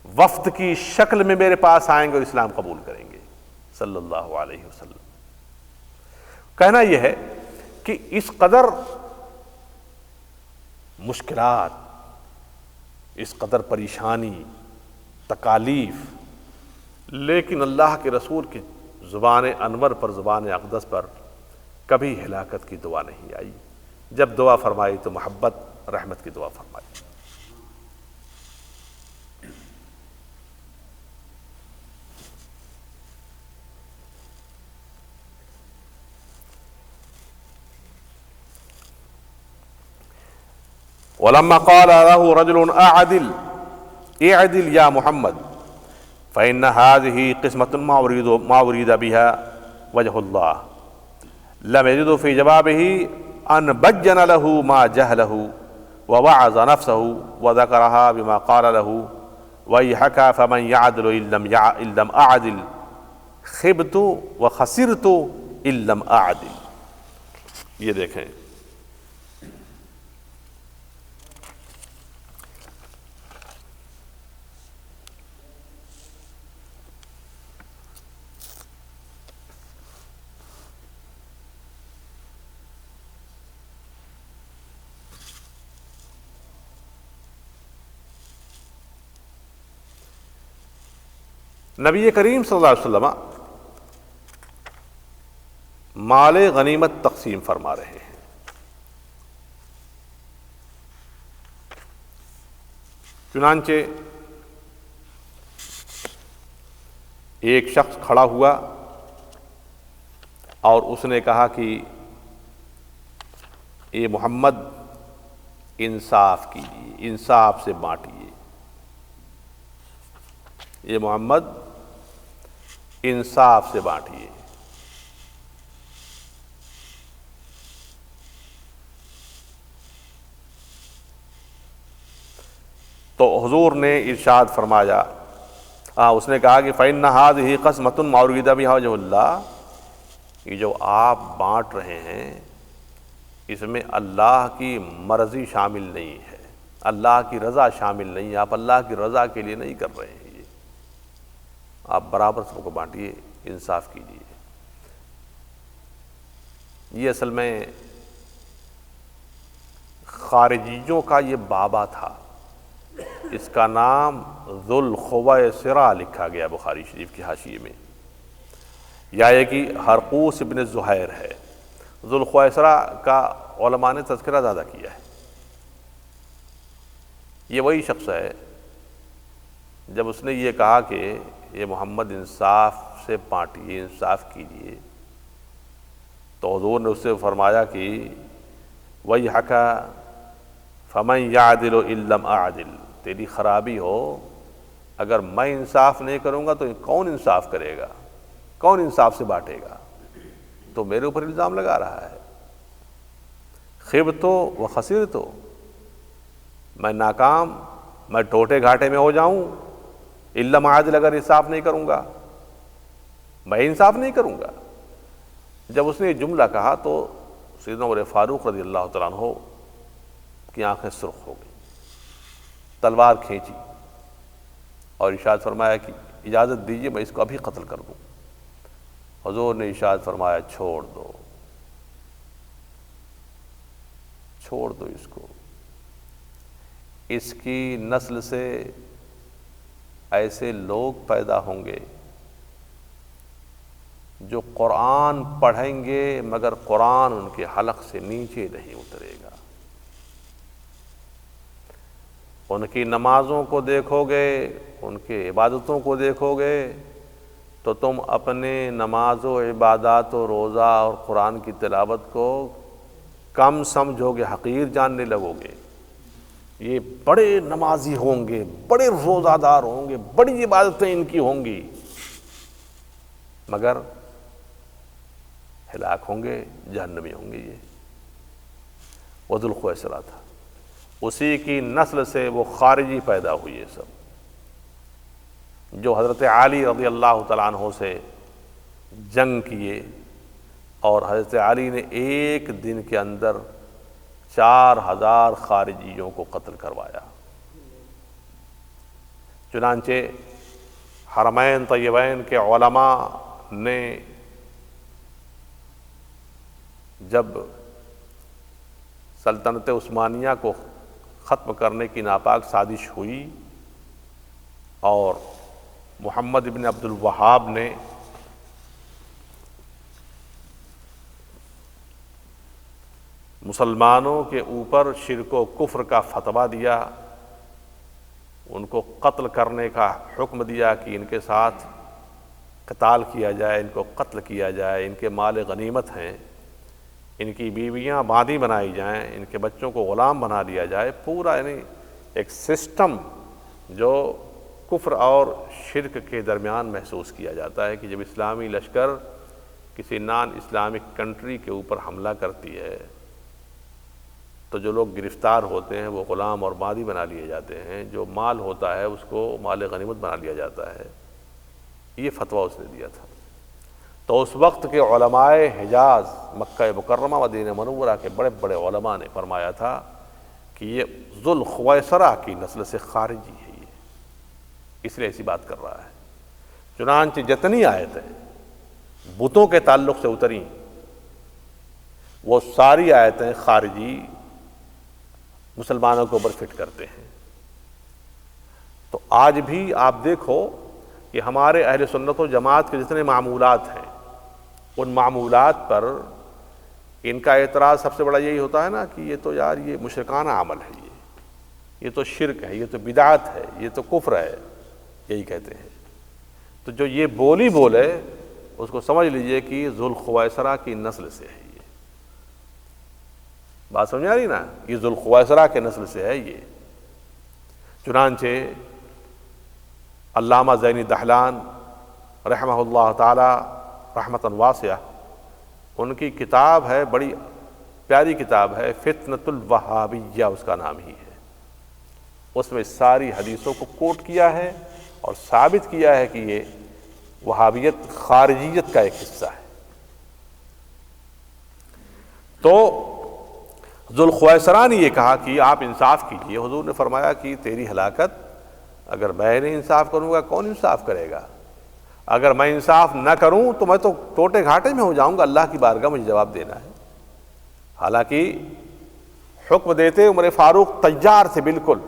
وفد کی شکل میں میرے پاس آئیں گے اور اسلام قبول کریں گے صلی اللہ علیہ وسلم. کہنا یہ ہے کہ اس قدر مشکلات، اس قدر پریشانی، تکالیف، لیکن اللہ کے رسول کی زبان انور پر، زبان اقدس پر کبھی ہلاکت کی دعا نہیں آئی. جب دعا فرمائی تو محبت، رحمت کی دعا فرمائی. وَلَمَّا قَالَ لَهُ رَجُلٌ اعْدِلْ يَا مُحَمَّدْ فَإِنَّ هَذِهِ قِسْمَةٌ مَا أُرِيدَ بِهَا وَجْهُ اللَّهِ لَمْ يَجِدْ فِي جَوَابِهِ أَنْ بَيَّنَ لَهُ مَا جَهْلَهُ وَوَعَظَ نَفْسَهُ وَذَكَرَهَا بِمَا قَالَ لَهُ وَيْحَكَ فَمَنْ يَعْدِلُ إِن لَّمْ أَعْدِلْ خِبْتُ وَخَسِرْتُ إِن لَّمْ أَعْدِلْ. یہ دیکھیں نبی کریم صلی اللہ علیہ وسلم مال غنیمت تقسیم فرما رہے ہیں. چنانچہ ایک شخص کھڑا ہوا اور اس نے کہا کہ اے محمد انصاف کیجیے، انصاف سے بانٹیے. یہ محمد انصاف سے بانٹیے. تو حضور نے ارشاد فرمایا، اس نے کہا کہ فَإِنَّ هَذِهِ قَسْمَةٌ مَا أُرِيدَ بِهَا وَجْهُ اللَّهِ، یہ جو آپ بانٹ رہے ہیں اس میں اللہ کی مرضی شامل نہیں ہے، اللہ کی رضا شامل نہیں ہے. آپ اللہ کی رضا کے لیے نہیں کر رہے ہیں. آپ برابر سب کو بانٹیے، انصاف کیجیے. یہ اصل میں خارجیوں کا یہ بابا تھا. اس کا نام ذو الخویصرہ لکھا گیا بخاری شریف کی حاشیے میں، یا یہ کہ ہرقوس ابن زہیر ہے. ذو الخویصرہ کا علماء نے تذکرہ زیادہ کیا ہے. یہ وہی شخص ہے جب اس نے یہ کہا کہ یہ محمد انصاف سے بانٹیے، انصاف کیجیے، تو حضور نے اس سے فرمایا کہ وَيْحَكَ فَمَنْ يَعْدِلُ إِن لَّمْ أَعْدِلْ، تیری خرابی ہو، اگر میں انصاف نہیں کروں گا تو کون انصاف کرے گا، کون انصاف سے بانٹے گا؟ تو میرے اوپر الزام لگا رہا ہے. خِبْتُ وَخَسِرْتُ، میں ناکام، میں ٹوٹے گھاٹے میں ہو جاؤں. اِن لَّمْ أَعْدِلْ، اگر انصاف نہیں کروں گا، میں انصاف نہیں کروں گا. جب اس نے یہ جملہ کہا تو سیدنا عمر فاروق رضی اللہ تعالیٰ عنہ کی آنکھیں سرخ ہو گئیں، تلوار کھینچی اور ارشاد فرمایا کہ اجازت دیجیے میں اس کو ابھی قتل کر دوں. حضور نے ارشاد فرمایا چھوڑ دو، چھوڑ دو اس کو، اس کی نسل سے ایسے لوگ پیدا ہوں گے جو قرآن پڑھیں گے مگر قرآن ان کے حلق سے نیچے نہیں اترے گا۔ ان کی نمازوں کو دیکھو گے، ان کے عبادتوں کو دیکھو گے تو تم اپنے نماز و عبادات و روزہ اور قرآن کی تلاوت کو کم سمجھو گے، حقیر جاننے لگو گے۔ یہ بڑے نمازی ہوں گے، بڑے روزہ دار ہوں گے، بڑی عبادتیں ان کی ہوں گی، مگر ہلاک ہوں گے، جہنمی ہوں گے۔ یہ وہ ذو الخویسرہ تھا، اسی کی نسل سے وہ خارجی پیدا ہوئے سب، جو حضرت علی رضی اللہ تعالیٰ عنہ سے جنگ کیے اور حضرت علی نے ایک دن کے اندر 4000 خارجیوں کو قتل کروایا۔ چنانچہ حرمین طیبین کے علماء نے جب سلطنت عثمانیہ کو ختم کرنے کی ناپاک سازش ہوئی اور محمد بن عبد الوہاب نے مسلمانوں کے اوپر شرک و کفر کا فتویٰ دیا، ان کو قتل کرنے کا حکم دیا کہ ان کے ساتھ قتال کیا جائے، ان کو قتل کیا جائے، ان کے مال غنیمت ہیں، ان کی بیویاں باندی بنائی جائیں، ان کے بچوں کو غلام بنا دیا جائے۔ پورا یعنی ایک سسٹم جو کفر اور شرک کے درمیان محسوس کیا جاتا ہے کہ جب اسلامی لشکر کسی نان اسلامک کنٹری کے اوپر حملہ کرتی ہے تو جو لوگ گرفتار ہوتے ہیں وہ غلام اور باندی بنا لیے جاتے ہیں، جو مال ہوتا ہے اس کو مال غنیمت بنا لیا جاتا ہے۔ یہ فتویٰ اس نے دیا تھا۔ تو اس وقت کے علماء حجاز، مکہ مکرمہ مدینہ منورہ کے بڑے بڑے علماء نے فرمایا تھا کہ یہ ذو الخویسرہ کی نسل سے خارجی ہے، یہ اس لیے ایسی بات کر رہا ہے۔ چنانچہ جتنی آیتیں بتوں کے تعلق سے اتریں وہ ساری آیتیں خارجی مسلمانوں کے اوپر فٹ کرتے ہیں۔ تو آج بھی آپ دیکھو کہ ہمارے اہل سنت و جماعت کے جتنے معمولات ہیں ان معمولات پر ان کا اعتراض سب سے بڑا یہی ہوتا ہے نا کہ یہ تو یار یہ مشرکانہ عمل ہے، یہ تو شرک ہے، یہ تو بدعت ہے، یہ تو کفر ہے، یہی کہتے ہیں۔ تو جو یہ بولی بولے اس کو سمجھ لیجئے کہ ذو الخویسرہ کی نسل سے ہے۔ یہ بات سمجھ آ رہی نا، یہ ذو الخویسرہ کے نسل سے ہے یہ۔ چنانچہ علامہ زینی دہلان رحمہ اللہ تعالی رحمتاً واسعہ، ان کی کتاب ہے، بڑی پیاری کتاب ہے، فتنۃ الوہابیہ اس کا نام ہی ہے۔ اس میں ساری حدیثوں کو کوٹ کیا ہے اور ثابت کیا ہے کہ یہ وہابیت خارجیت کا ایک حصہ ہے۔ تو ذو الخویسرہ نے یہ کہا کہ آپ انصاف کیجئے۔ حضور نے فرمایا کہ تیری ہلاکت اگر میں نہیں انصاف کروں گا کون انصاف کرے گا؟ اگر میں انصاف نہ کروں تو میں تو ٹوٹے گھاٹے میں ہو جاؤں گا، اللہ کی بارگاہ مجھے جواب دینا ہے۔ حالانکہ حکم دیتے عمر فاروق تیار سے، بالکل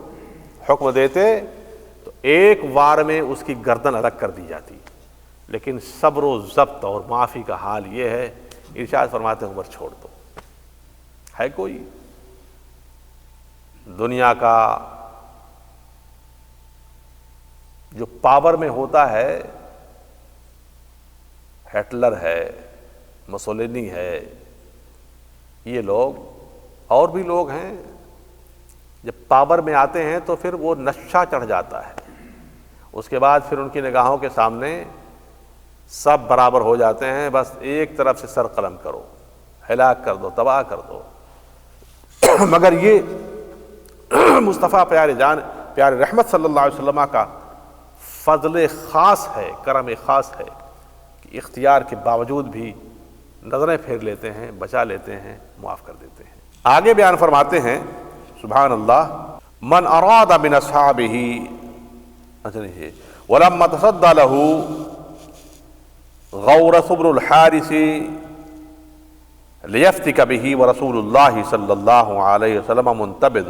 حکم دیتے تو ایک وار میں اس کی گردن الگ کر دی جاتی، لیکن صبر و ضبط اور معافی کا حال یہ ہے، ارشاد فرماتے ہیں عمر چھوڑ دو۔ ہے کوئی دنیا کا جو پاور میں ہوتا ہے، ہٹلر ہے، مسولینی ہے، یہ لوگ اور بھی لوگ ہیں، جب پاور میں آتے ہیں تو پھر وہ نشہ چڑھ جاتا ہے، اس کے بعد پھر ان کی نگاہوں کے سامنے سب برابر ہو جاتے ہیں، بس ایک طرف سے سر قلم کرو، ہلاک کر دو، تباہ کر دو۔ مگر یہ مصطفیٰ پیارے رحمت صلی اللہ علیہ وسلم کا فضل خاص ہے، کرم خاص ہے کہ اختیار کے باوجود بھی نظریں پھیر لیتے ہیں، بچا لیتے ہیں، معاف کر دیتے ہیں۔ آگے بیان فرماتے ہیں سبحان اللہ، من اراد من اصحابہ ولما تصدى له غورث بن الحارث لیفتک بہ ورسول اللہ صلی اللہ علیہ وسلم منتبذ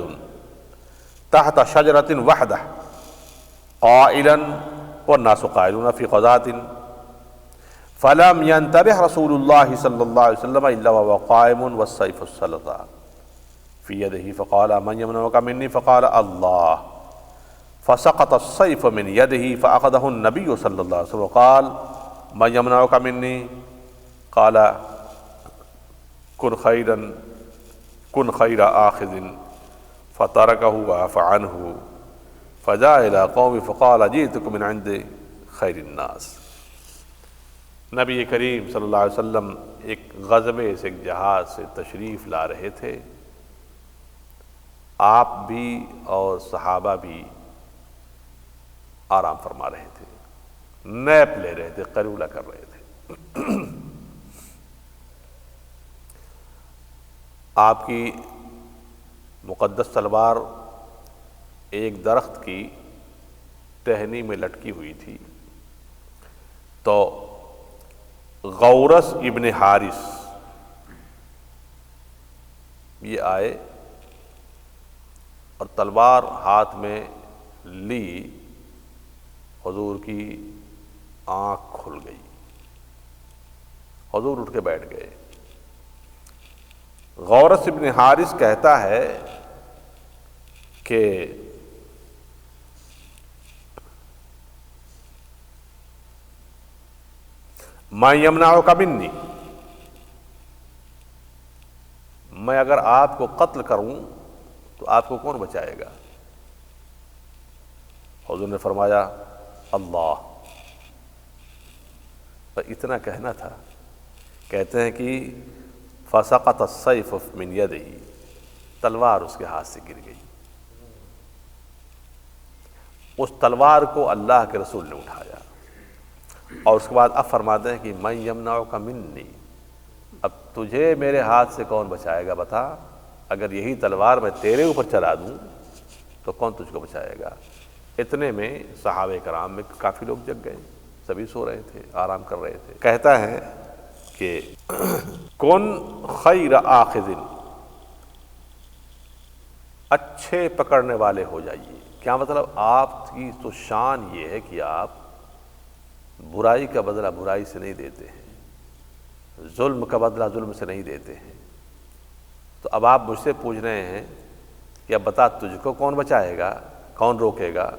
تحت شجرۃ وحدہ قائلا والناس قائلون فی غزاۃ فلم ينتبه رسول اللہ صلی اللہ علیہ وسلم الا وهو قائم والسيف السلطان في يده فقال من يمنعك مني فقال الله فسقط السيف من يده فأخذه النبي صلى الله عليه وسلم وقال من يمنعك مني قال كن خير آخذ فتركه وعفى عنه فجاء إلى قومه فقال جئتكم من عند خير الناس۔ نبی کریم صلی اللہ علیہ وسلم ایک غزوے سے، ایک جہاز سے تشریف لا رہے تھے، آپ بھی اور صحابہ بھی آرام فرما رہے تھے، نیپ لے رہے تھے، قیلولہ کر رہے تھے۔ آپ کی مقدس تلوار ایک درخت کی ٹہنی میں لٹکی ہوئی تھی، تو غورث ابن حارث یہ آئے اور تلوار ہاتھ میں لی، حضور کی آنکھ کھل گئی، حضور اٹھ کے بیٹھ گئے۔ غورث ابن حارث کہتا ہے کہ میں یمنعک منی، میں اگر آپ کو قتل کروں تو آپ کو کون بچائے گا؟ حضور نے فرمایا اللہ، پر اتنا کہنا تھا۔ کہتے ہیں کہ فسقط السیف من یدہ، تلوار اس کے ہاتھ سے گر گئی۔ اس تلوار کو اللہ کے رسول نے اٹھایا اور اس کے بعد اب فرماتے ہیں کہ من یمنعک منی، اب تجھے میرے ہاتھ سے کون بچائے گا بتا؟ اگر یہی تلوار میں تیرے اوپر چلا دوں تو کون تجھ کو بچائے گا؟ اتنے میں صحابہ کرام میں کافی لوگ جگ گئے، سبھی سو رہے تھے، آرام کر رہے تھے۔ کہتا ہے کہ کن خیر آخذ، اچھے پکڑنے والے ہو جائیے۔ کیا مطلب؟ آپ کی تو شان یہ ہے کہ آپ برائی کا بدلہ برائی سے نہیں دیتے ہیں، ظلم کا بدلہ ظلم سے نہیں دیتے ہیں۔ تو اب آپ مجھ سے پوچھ رہے ہیں کہ اب بتا تجھ کو کون بچائے گا، کون روکے گا؟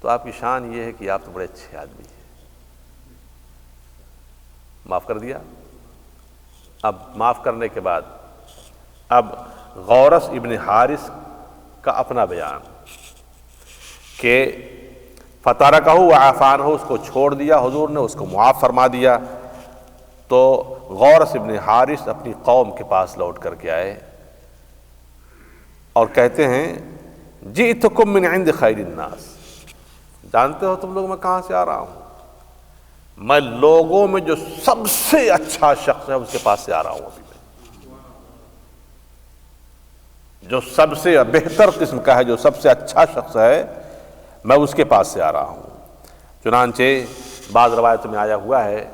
تو آپ کی شان یہ ہے کہ آپ تو بڑے اچھے آدمی ہیں، معاف کر دیا۔ اب معاف کرنے کے بعد اب غورث ابن حارث کا اپنا بیان کہ فترکہ وعفی عنہ، اس کو چھوڑ دیا حضور نے، اس کو معاف فرما دیا۔ تو غورث ابن حارث اپنی قوم کے پاس لوٹ کر کے آئے اور کہتے ہیں جئتکم من عند خیر الناس، جانتے ہو تم لوگ میں کہاں سے آ رہا ہوں؟ میں لوگوں میں جو سب سے اچھا شخص ہے اس کے پاس سے آ رہا ہوں۔ ابھی میں جو سب سے بہتر قسم کا ہے، جو سب سے اچھا شخص ہے، میں اس کے پاس سے آ رہا ہوں۔ چنانچہ بعض روایتوں میں آیا ہوا ہے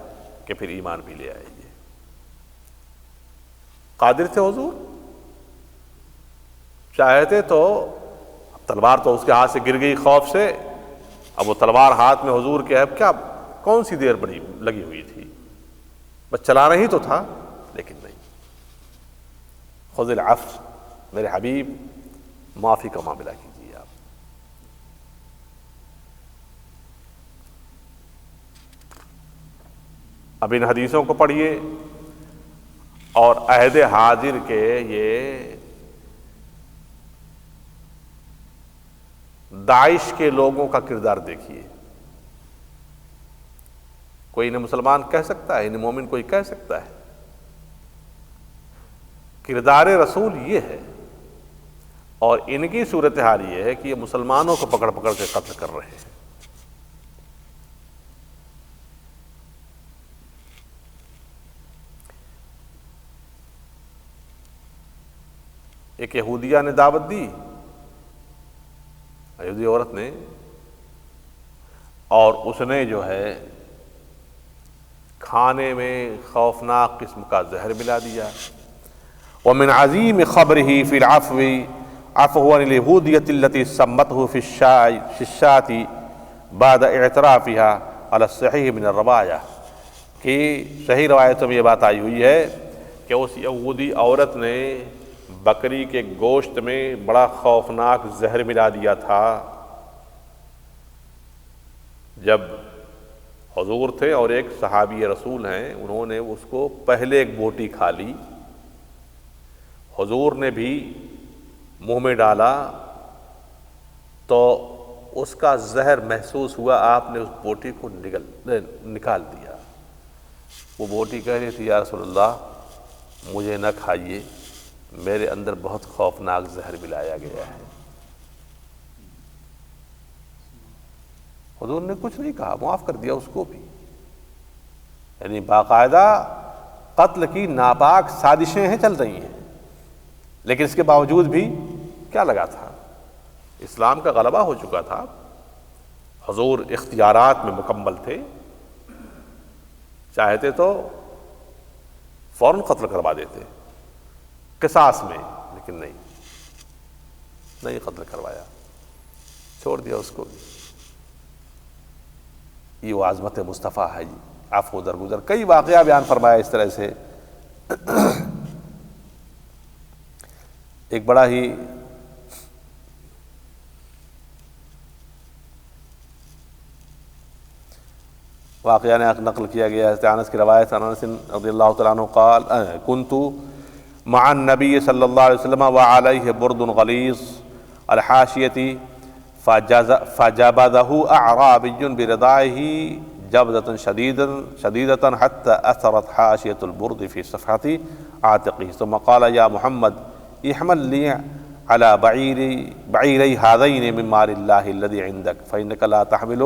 کہ پھر ایمان بھی لے آئے۔ یہ قادر تھے حضور، چاہتے تو تلوار تو اس کے ہاتھ سے گر گئی خوف سے، اب وہ تلوار ہاتھ میں حضور کے، اب کیا کون سی دیر بڑی لگی ہوئی تھی، بس چلانا ہی تو تھا، لیکن نہیں۔ خذ العفو، میرے حبیب معافی کا معاملہ کیجیے آپ۔ اب ان حدیثوں کو پڑھیے اور عہد حاضر کے یہ داعش کے لوگوں کا کردار دیکھیے۔ کوئی انہیں مسلمان کہہ سکتا ہے؟ انہیں مومن کوئی کہہ سکتا ہے؟ کردار رسول یہ ہے، اور ان کی صورتحال یہ ہے کہ یہ مسلمانوں کو پکڑ پکڑ کے قتل کر رہے ہیں۔ ایک یہودیہ نے دعوت دی، یہودی عورت نے، اور اس نے جو ہے کھانے میں خوفناک قسم کا زہر ملا دیا۔ ومن عظیم خبرہ فی العفو عفوا عن اليہودیۃ التي سمته في الشاة بعد اعترافها على الصحیح من الرواية، کہ صحیح روایتوں میں یہ بات آئی ہوئی ہے کہ اس یہودی عورت نے بکری کے گوشت میں بڑا خوفناک زہر ملا دیا تھا۔ جب حضور تھے اور ایک صحابی رسول ہیں، انہوں نے اس کو پہلے ایک بوٹی کھا لی، حضور نے بھی منہ میں ڈالا تو اس کا زہر محسوس ہوا، آپ نے اس بوٹی کو نکال دیا۔ وہ بوٹی کہہ رہی تھی یا رسول اللہ مجھے نہ کھائیے، میرے اندر بہت خوفناک زہر ملایا گیا ہے۔ حضور نے کچھ نہیں کہا، معاف کر دیا اس کو بھی۔ یعنی باقاعدہ قتل کی ناپاک سازشیں ہیں چل رہی ہیں، لیکن اس کے باوجود بھی کیا لگا تھا؟ اسلام کا غلبہ ہو چکا تھا، حضور اختیارات میں مکمل تھے، چاہتے تو فوراً قتل کروا دیتے قصاص میں، لیکن نہیں قتل کروایا، چھوڑ دیا اس کو۔ یہ وہ عظمت مصطفیٰ ہے جی، عفو درگزر۔ کئی واقعہ بیان فرمایا اس طرح سے۔ ایک بڑا ہی واقعہ نقل کیا گیا ہے، انس کی روایت، انس رضی اللہ تعالیٰ عنہ قال كنت مع النبی صلی اللہ علیہ وسلم وعلیہ برد غلیظ الحاشیة فجبذه اعرابی بردائه جبذة شدیدة حتى اثرت حاشیة البرد في صفحة عاتقه ثم قال يا محمد احمل لي على بعيري هذين من مال الله الذي عندك فإنك لا تحمل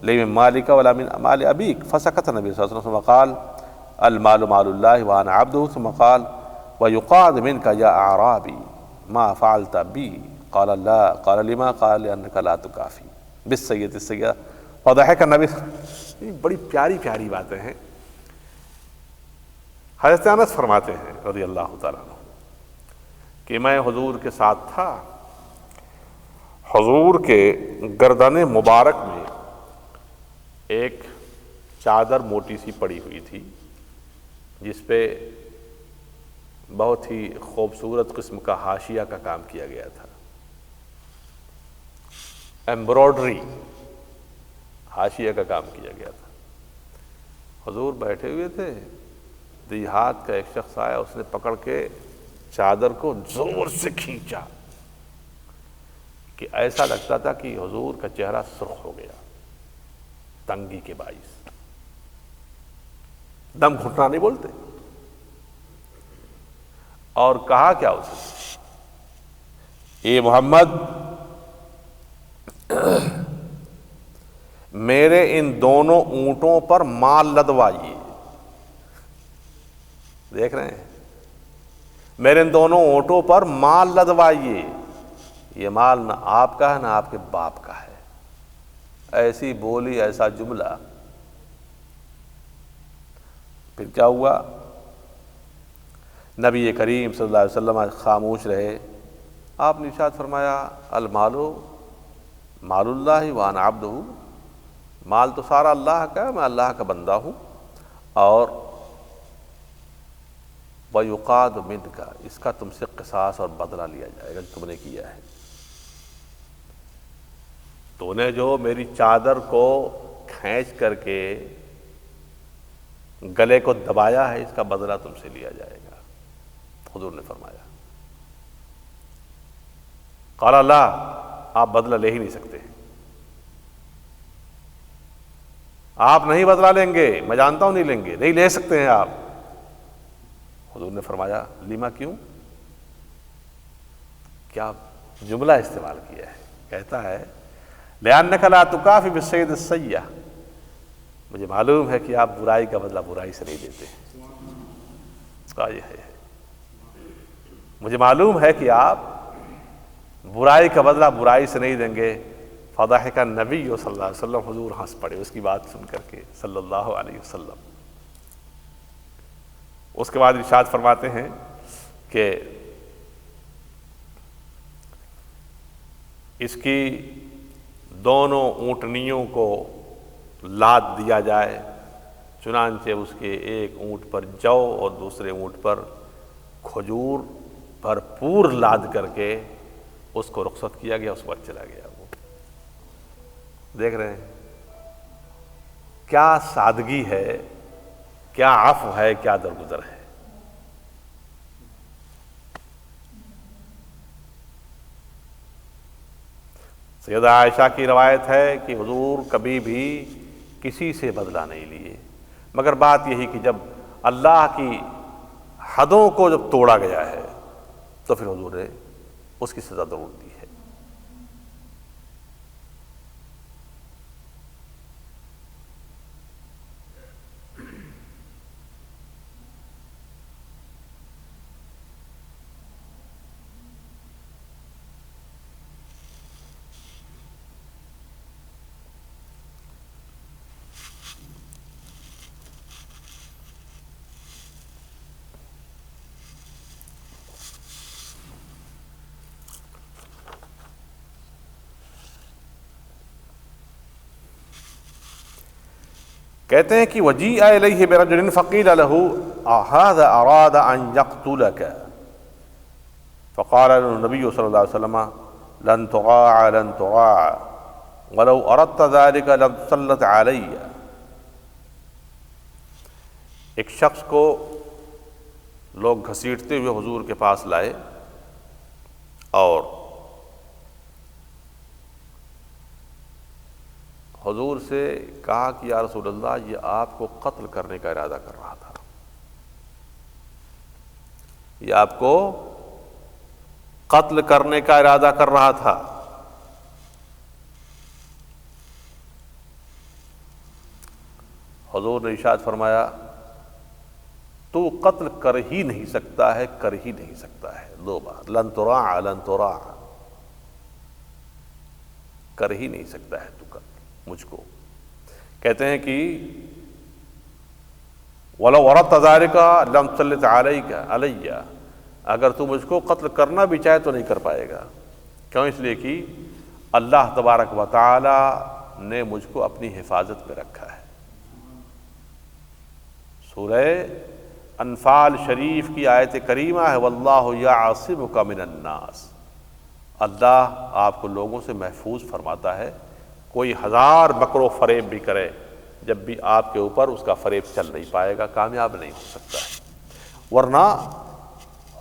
لي من مالك ولا من مال أبيك، فسكت النبي صلى الله عليه وسلم ثم قال المال مال الله وأنا عبده، ثم قال ويقاد منك يا أعرابي ما فعلت بي؟ قال لا، قال لما؟ قال لأنك لا تكافي بالسيئة السيئة فضحك النبي۔ بڑی پیاری پیاری باتیں ہیں۔ حضرت انس فرماتے ہیں رضی اللہ تعالیٰ عنہ کہ میں حضور کے ساتھ تھا، حضور کے گردن مبارک میں ایک چادر موٹی سی پڑی ہوئی تھی جس پہ بہت ہی خوبصورت قسم کا حاشیہ کا کام کیا گیا تھا، ایمبرائڈری حاشیہ کا کام کیا گیا تھا۔ حضور بیٹھے ہوئے تھے، دیہات کا ایک شخص آیا، اس نے پکڑ کے چادر کو زور سے کھینچا کہ ایسا لگتا تھا کہ حضور کا چہرہ سرخ ہو گیا تنگی کے باعث۔ دم گھٹنا نہیں بولتے، اور کہا کیا اسے، اے محمد میرے ان دونوں اونٹوں پر مال لدوائیے۔ دیکھ رہے ہیں، میرے ان دونوں اونٹوں پر مال لدوائیے، یہ مال نہ آپ کا ہے نہ آپ کے باپ کا ہے۔ ایسی بولی، ایسا جملہ۔ پھر کیا ہوا؟ نبی کریم صلی اللہ علیہ وسلم خاموش رہے۔ آپ نے ارشاد فرمایا المال مال اللہ وانا عبدہ، مال تو سارا اللہ کا ہے، میں اللہ کا بندہ ہوں، اور وَيُقَادُ مِنْكَ، اس کا تم سے قصاص اور بدلہ لیا جائے گا جو تم نے کیا ہے۔ تو نے جو میری چادر کو کھینچ کر کے گلے کو دبایا ہے، اس کا بدلہ تم سے لیا جائے گا، حضور نے فرمایا۔ قال لا، آپ بدلہ لے ہی نہیں سکتے، آپ نہیں بدلہ لیں گے، میں جانتا ہوں نہیں لیں گے، نہیں لے سکتے ہیں آپ۔ حضور نے فرمایا لیما، کیوں؟ کیا جملہ استعمال کیا ہے، کہتا ہے لِأَنَّكَ لَا تُكَافِي بِالسَّيِّئَةِ السَّيِّئَةِ، مجھے معلوم ہے کہ آپ برائی کا بدلہ برائی سے نہیں دیتے، مجھے معلوم ہے کہ آپ برائی کا بدلہ برائی سے نہیں دیں گے۔ فضحک النبی صلی اللہ علیہ وسلم، حضور ہنس پڑے اس کی بات سن کر کے صلی اللہ علیہ وسلم۔ اس کے بعد ارشاد فرماتے ہیں کہ اس کی دونوں اونٹنیوں کو لاد دیا جائے، چنانچہ اس کے ایک اونٹ پر جو اور دوسرے اونٹ پر کھجور بھرپور لاد کر کے اس کو رخصت کیا گیا، اس پر چلا گیا۔ وہ دیکھ رہے ہیں کیا سادگی ہے، کیا عفو ہے، کیا درگزر ہے۔ سیدہ عائشہ کی روایت ہے کہ حضور کبھی بھی کسی سے بدلہ نہیں لیے، مگر بات یہی کہ جب اللہ کی حدوں کو جب توڑا گیا ہے تو پھر حضور نے اس کی سزا ضرور دی ہے۔ کہتے ہیں کہ وجیء الیہ برجل فقیل له هذا اراد ان يقتلك فقال له النبي صلی اللہ علیہ وسلم لن تطاع لن تطاع ولو اردت ذلك لم تسلط علی۔ ایک شخص کو لوگ گھسیٹتے ہوئے حضور کے پاس لائے اور حضور سے کہا کہ یا رسول اللہ یہ آپ کو قتل کرنے کا ارادہ کر رہا تھا، یہ آپ کو قتل کرنے کا ارادہ کر رہا تھا۔ حضور نے ارشاد فرمایا تو قتل کر ہی نہیں سکتا ہے، کر ہی نہیں سکتا ہے، دو بات، لن تراع لن تراع، کر ہی نہیں سکتا ہے تو قتل مجھ کو۔ کہتے ہیں کہ وَلَوْ أَرَدْتَ ذَلِكَ لَمْ تُسَلِّطْ عَلَيَّ، اگر تو مجھ کو قتل کرنا بھی چاہے تو نہیں کر پائے گا۔ کیوں؟ اس لیے کہ اللہ تبارک و تعالی نے مجھ کو اپنی حفاظت میں رکھا ہے۔ سورہ انفال شریف کی آیت کریمہ ہے وَاللَّهُ يَعْصِمُكَ مِنَ النَّاسِ، اللہ آپ کو لوگوں سے محفوظ فرماتا ہے، کوئی ہزار مکر و فریب بھی کرے، جب بھی آپ کے اوپر اس کا فریب چل نہیں پائے گا، کامیاب نہیں ہو سکتا ہے۔ ورنہ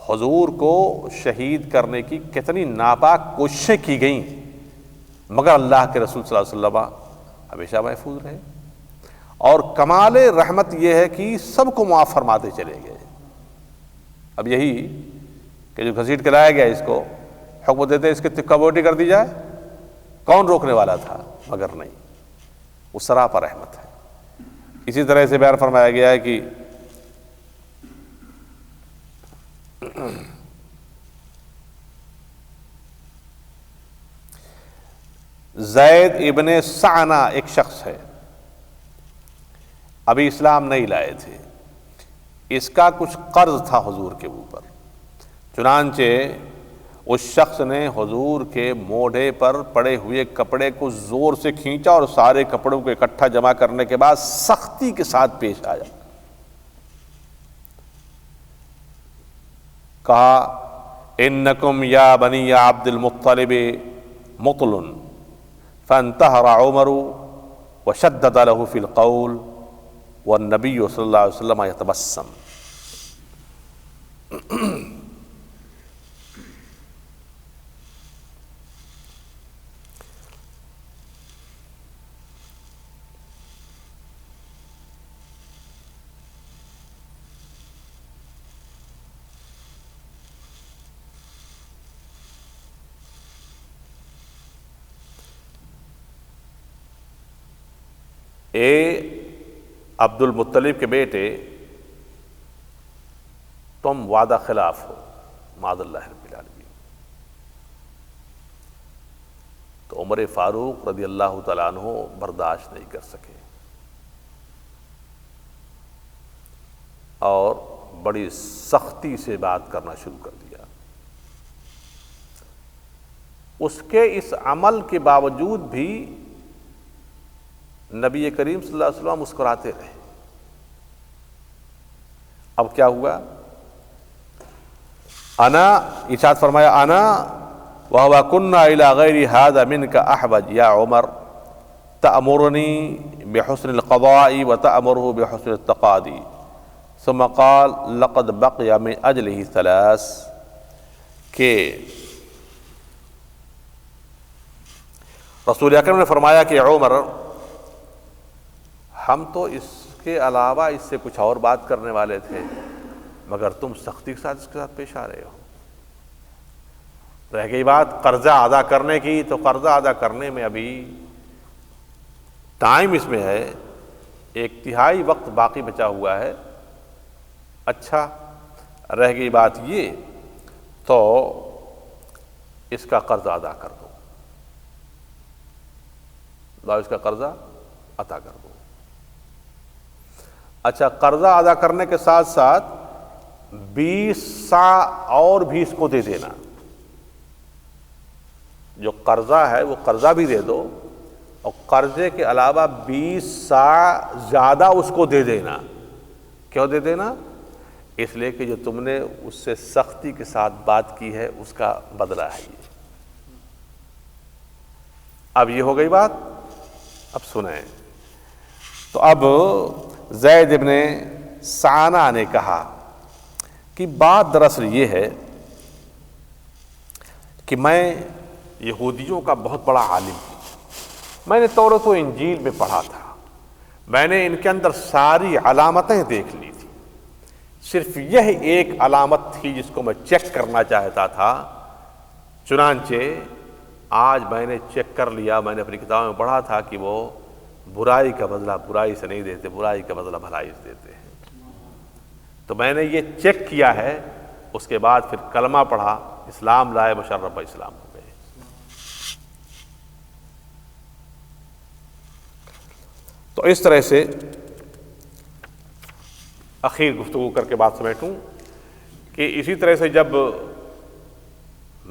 حضور کو شہید کرنے کی کتنی ناپاک کوششیں کی گئیں، مگر اللہ کے رسول صلی اللہ علیہ وسلم ہمیشہ محفوظ رہے۔ اور کمال رحمت یہ ہے کہ سب کو معاف فرماتے چلے گئے۔ اب یہی کہ جو گھسیٹ کے لایا گیا اس کو حکم دیتے اس کی تکہ بوٹی کر دی جائے، کون روکنے والا تھا؟ مگر نہیں، وہ سراپا رحمت ہے۔ اسی طرح سے بیان فرمایا گیا ہے کہ زید ابن سعنہ ایک شخص ہے، ابھی اسلام نہیں لائے تھے، اس کا کچھ قرض تھا حضور کے اوپر، چنانچہ اس شخص نے حضور کے موڈھے پر پڑے ہوئے کپڑے کو زور سے کھینچا اور سارے کپڑوں کو اکٹھا جمع کرنے کے بعد سختی کے ساتھ پیش آیا، کہا انکم یا بنی عبد المطلب مطل فانتہر عمر وشدد له فی القول والنبی صلی اللہ علیہ وسلم یتبسم۔ اے عبد المطلب کے بیٹے، تم وعدہ خلاف ہو، معاذ اللہ رب العالمین۔ تو عمر فاروق رضی اللہ تعالیٰ عنہ برداشت نہیں کر سکے اور بڑی سختی سے بات کرنا شروع کر دیا۔ اس کے اس عمل کے باوجود بھی نبی کریم صلی اللہ علیہ وسلم مسکراتے رہے۔ اب کیا ہوا؟ انا، ارشاد فرمایا انا وهو كنا الى غير هذا منك احوج يا عمر تأمرني بحسن القضاء وتأمره بحسن التقاضي، ثم قال لقد بقي من اجله ثلاث، کہ رسول اکرم نے فرمایا کہ عمر، ہم تو اس کے علاوہ اس سے کچھ اور بات کرنے والے تھے، مگر تم سختی کے ساتھ اس کے ساتھ پیش آ رہے ہو۔ رہ گئی بات قرضہ ادا کرنے کی، تو قرضہ ادا کرنے میں ابھی ٹائم اس میں ہے، ایک تہائی وقت باقی بچا ہوا ہے۔ اچھا، رہ گئی بات یہ، تو اس کا قرضہ ادا کر دو، لاؤ اس کا قرضہ ادا کر دو۔ اچھا، قرضہ ادا کرنے کے ساتھ ساتھ 20 سا اور بھی اس کو دے دینا، جو قرضہ ہے وہ قرضہ بھی دے دو، اور قرضے کے علاوہ 20 سا زیادہ اس کو دے دینا۔ کیوں دے دینا؟ اس لیے کہ جو تم نے اس سے سختی کے ساتھ بات کی ہے اس کا بدلہ ہے یہ۔ اب یہ ہو گئی بات۔ اب سنیں، تو اب زید ابن سعنہ نے کہا کہ بات دراصل یہ ہے کہ میں یہودیوں کا بہت بڑا عالم ہوں، میں نے تورات و انجیل میں پڑھا تھا، میں نے ان کے اندر ساری علامتیں دیکھ لی تھی، صرف یہ ایک علامت تھی جس کو میں چیک کرنا چاہتا تھا۔ چنانچہ آج میں نے چیک کر لیا، میں نے اپنی کتاب میں پڑھا تھا کہ وہ برائی کا بدلہ برائی سے نہیں دیتے، برائی کا بدلہ بھلائی سے دیتے ہیں۔ تو میں نے یہ چیک کیا ہے، اس کے بعد پھر کلمہ پڑھا، اسلام لائے، مشرف اسلام ہو گئے۔ تو اس طرح سے اخیر گفتگو کر کے بات سمیٹوں کہ اسی طرح سے جب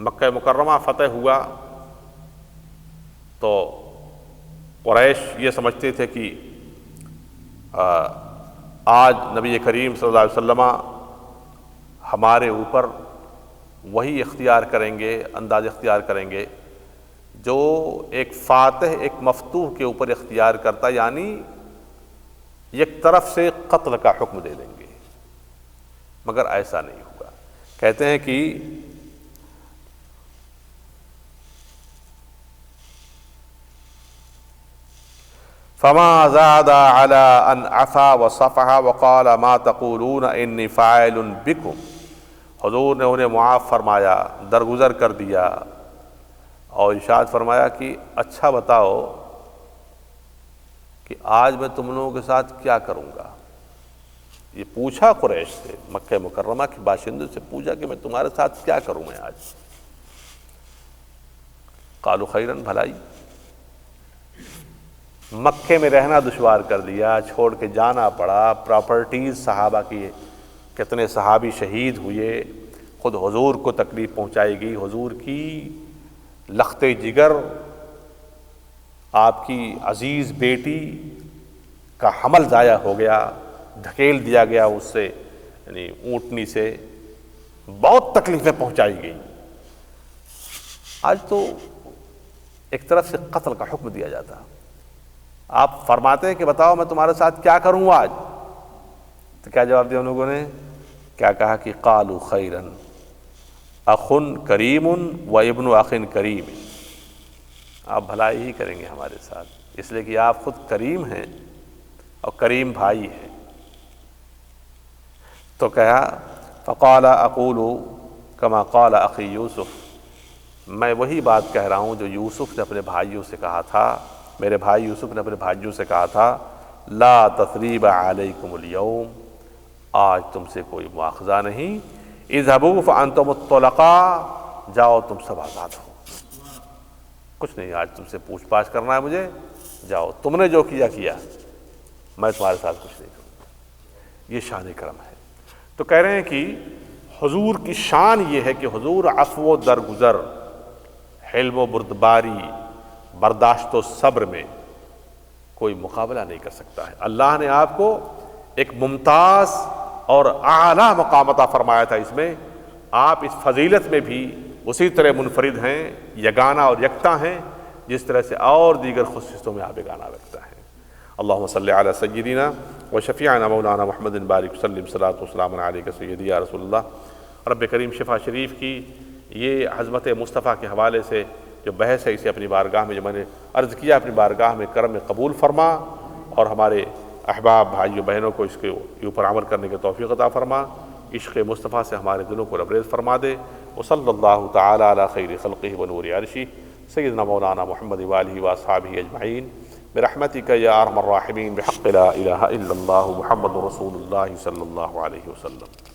مکہ مکرمہ فتح ہوا تو قریش یہ سمجھتے تھے کہ آج نبی کریم صلی اللہ علیہ وسلم ہمارے اوپر وہی اختیار کریں گے، انداز اختیار کریں گے جو ایک فاتح ایک مفتوح کے اوپر اختیار کرتا، یعنی ایک طرف سے قتل کا حکم دے دیں گے، مگر ایسا نہیں ہوا۔ کہتے ہیں کہ فما زاد على ان عفا وصفح وقال ما تقولون انی فاعل بکم، حضور نے انہیں معاف فرمایا، درگزر کر دیا، اور ارشاد فرمایا کہ اچھا بتاؤ کہ آج میں تم لوگوں کے ساتھ کیا کروں گا۔ یہ پوچھا قریش سے، مکہ مکرمہ کے باشندوں سے پوچھا کہ میں تمہارے ساتھ کیا کروں میں آج۔ قالوا خیرن، بھلائی۔ مکے میں رہنا دشوار کر دیا، چھوڑ کے جانا پڑا، پراپرٹیز صحابہ کی، کتنے صحابی شہید ہوئے، خود حضور کو تکلیف پہنچائی گئی، حضور کی لخت جگر، آپ کی عزیز بیٹی کا حمل ضائع ہو گیا، دھکیل دیا گیا اس سے، یعنی اونٹنی سے، بہت تکلیفیں پہنچائی گئی۔ آج تو ایک طرف سے قتل کا حکم دیا جاتا، آپ فرماتے ہیں کہ بتاؤ میں تمہارے ساتھ کیا کروں آج، تو کیا جواب دیا ان لوگوں نے؟ کیا کہا کہ قالوا خیرن اخ کریم و ابن اخ کریم، آپ بھلائی ہی کریں گے ہمارے ساتھ، اس لیے کہ آپ خود کریم ہیں اور کریم بھائی ہیں۔ تو کہا فقال اقول کما قال اخی یوسف، میں وہی بات کہہ رہا ہوں جو یوسف نے اپنے بھائیوں سے کہا تھا، میرے بھائی یوسف نے اپنے بھائیوں سے کہا تھا، لا تثریب علیکم اليوم، آج تم سے کوئی مواخذہ نہیں، اذهبوا فانتم الطلقاء، جاؤ تم سب آزاد ہو، کچھ نہیں آج تم سے پوچھ پاچھ کرنا ہے مجھے، جاؤ تم نے جو کیا کیا، میں تمہارے ساتھ کچھ نہیں کروں گا۔ یہ شان کرم ہے۔ تو کہہ رہے ہیں کہ حضور کی شان یہ ہے کہ حضور عفو و درگزر، حلم و بردباری، برداشت و صبر میں کوئی مقابلہ نہیں کر سکتا ہے۔ اللہ نے آپ کو ایک ممتاز اور اعلیٰ مقام عطا فرمایا تھا، اس میں آپ اس فضیلت میں بھی اسی طرح منفرد ہیں، یگانہ اور یکتا ہیں، جس طرح سے اور دیگر خصوصیتوں میں آپ یگانہ رکھتا ہے۔ اللہم صلی علی سیدنا و شفیعنا مولانا محمد بارک وسلم صلاۃ وسلام علیک سیدی یا رسول اللہ۔ رب کریم شفا شریف کی یہ عظمت مصطفیٰ کے حوالے سے جو بحث ہے، اسے اپنی بارگاہ میں جو میں نے عرض کیا، اپنی بارگاہ میں کرم میں قبول فرما، اور ہمارے احباب بھائیوں بہنوں کو اس کے اوپر عمل کرنے کے توفیق عطا فرما، عشق مصطفیٰ سے ہمارے دلوں کو لبریز فرما دے۔ وصلی اللہ تعالی علی خیر خلقہ ونور عرشہ سیدنا مولانا محمد وآلہ واصحابہ اجمعین برحمتک یا ارحم الراحمین بحق لا الہ الا اللہ محمد رسول اللہ صلی اللہ علیہ وسلم۔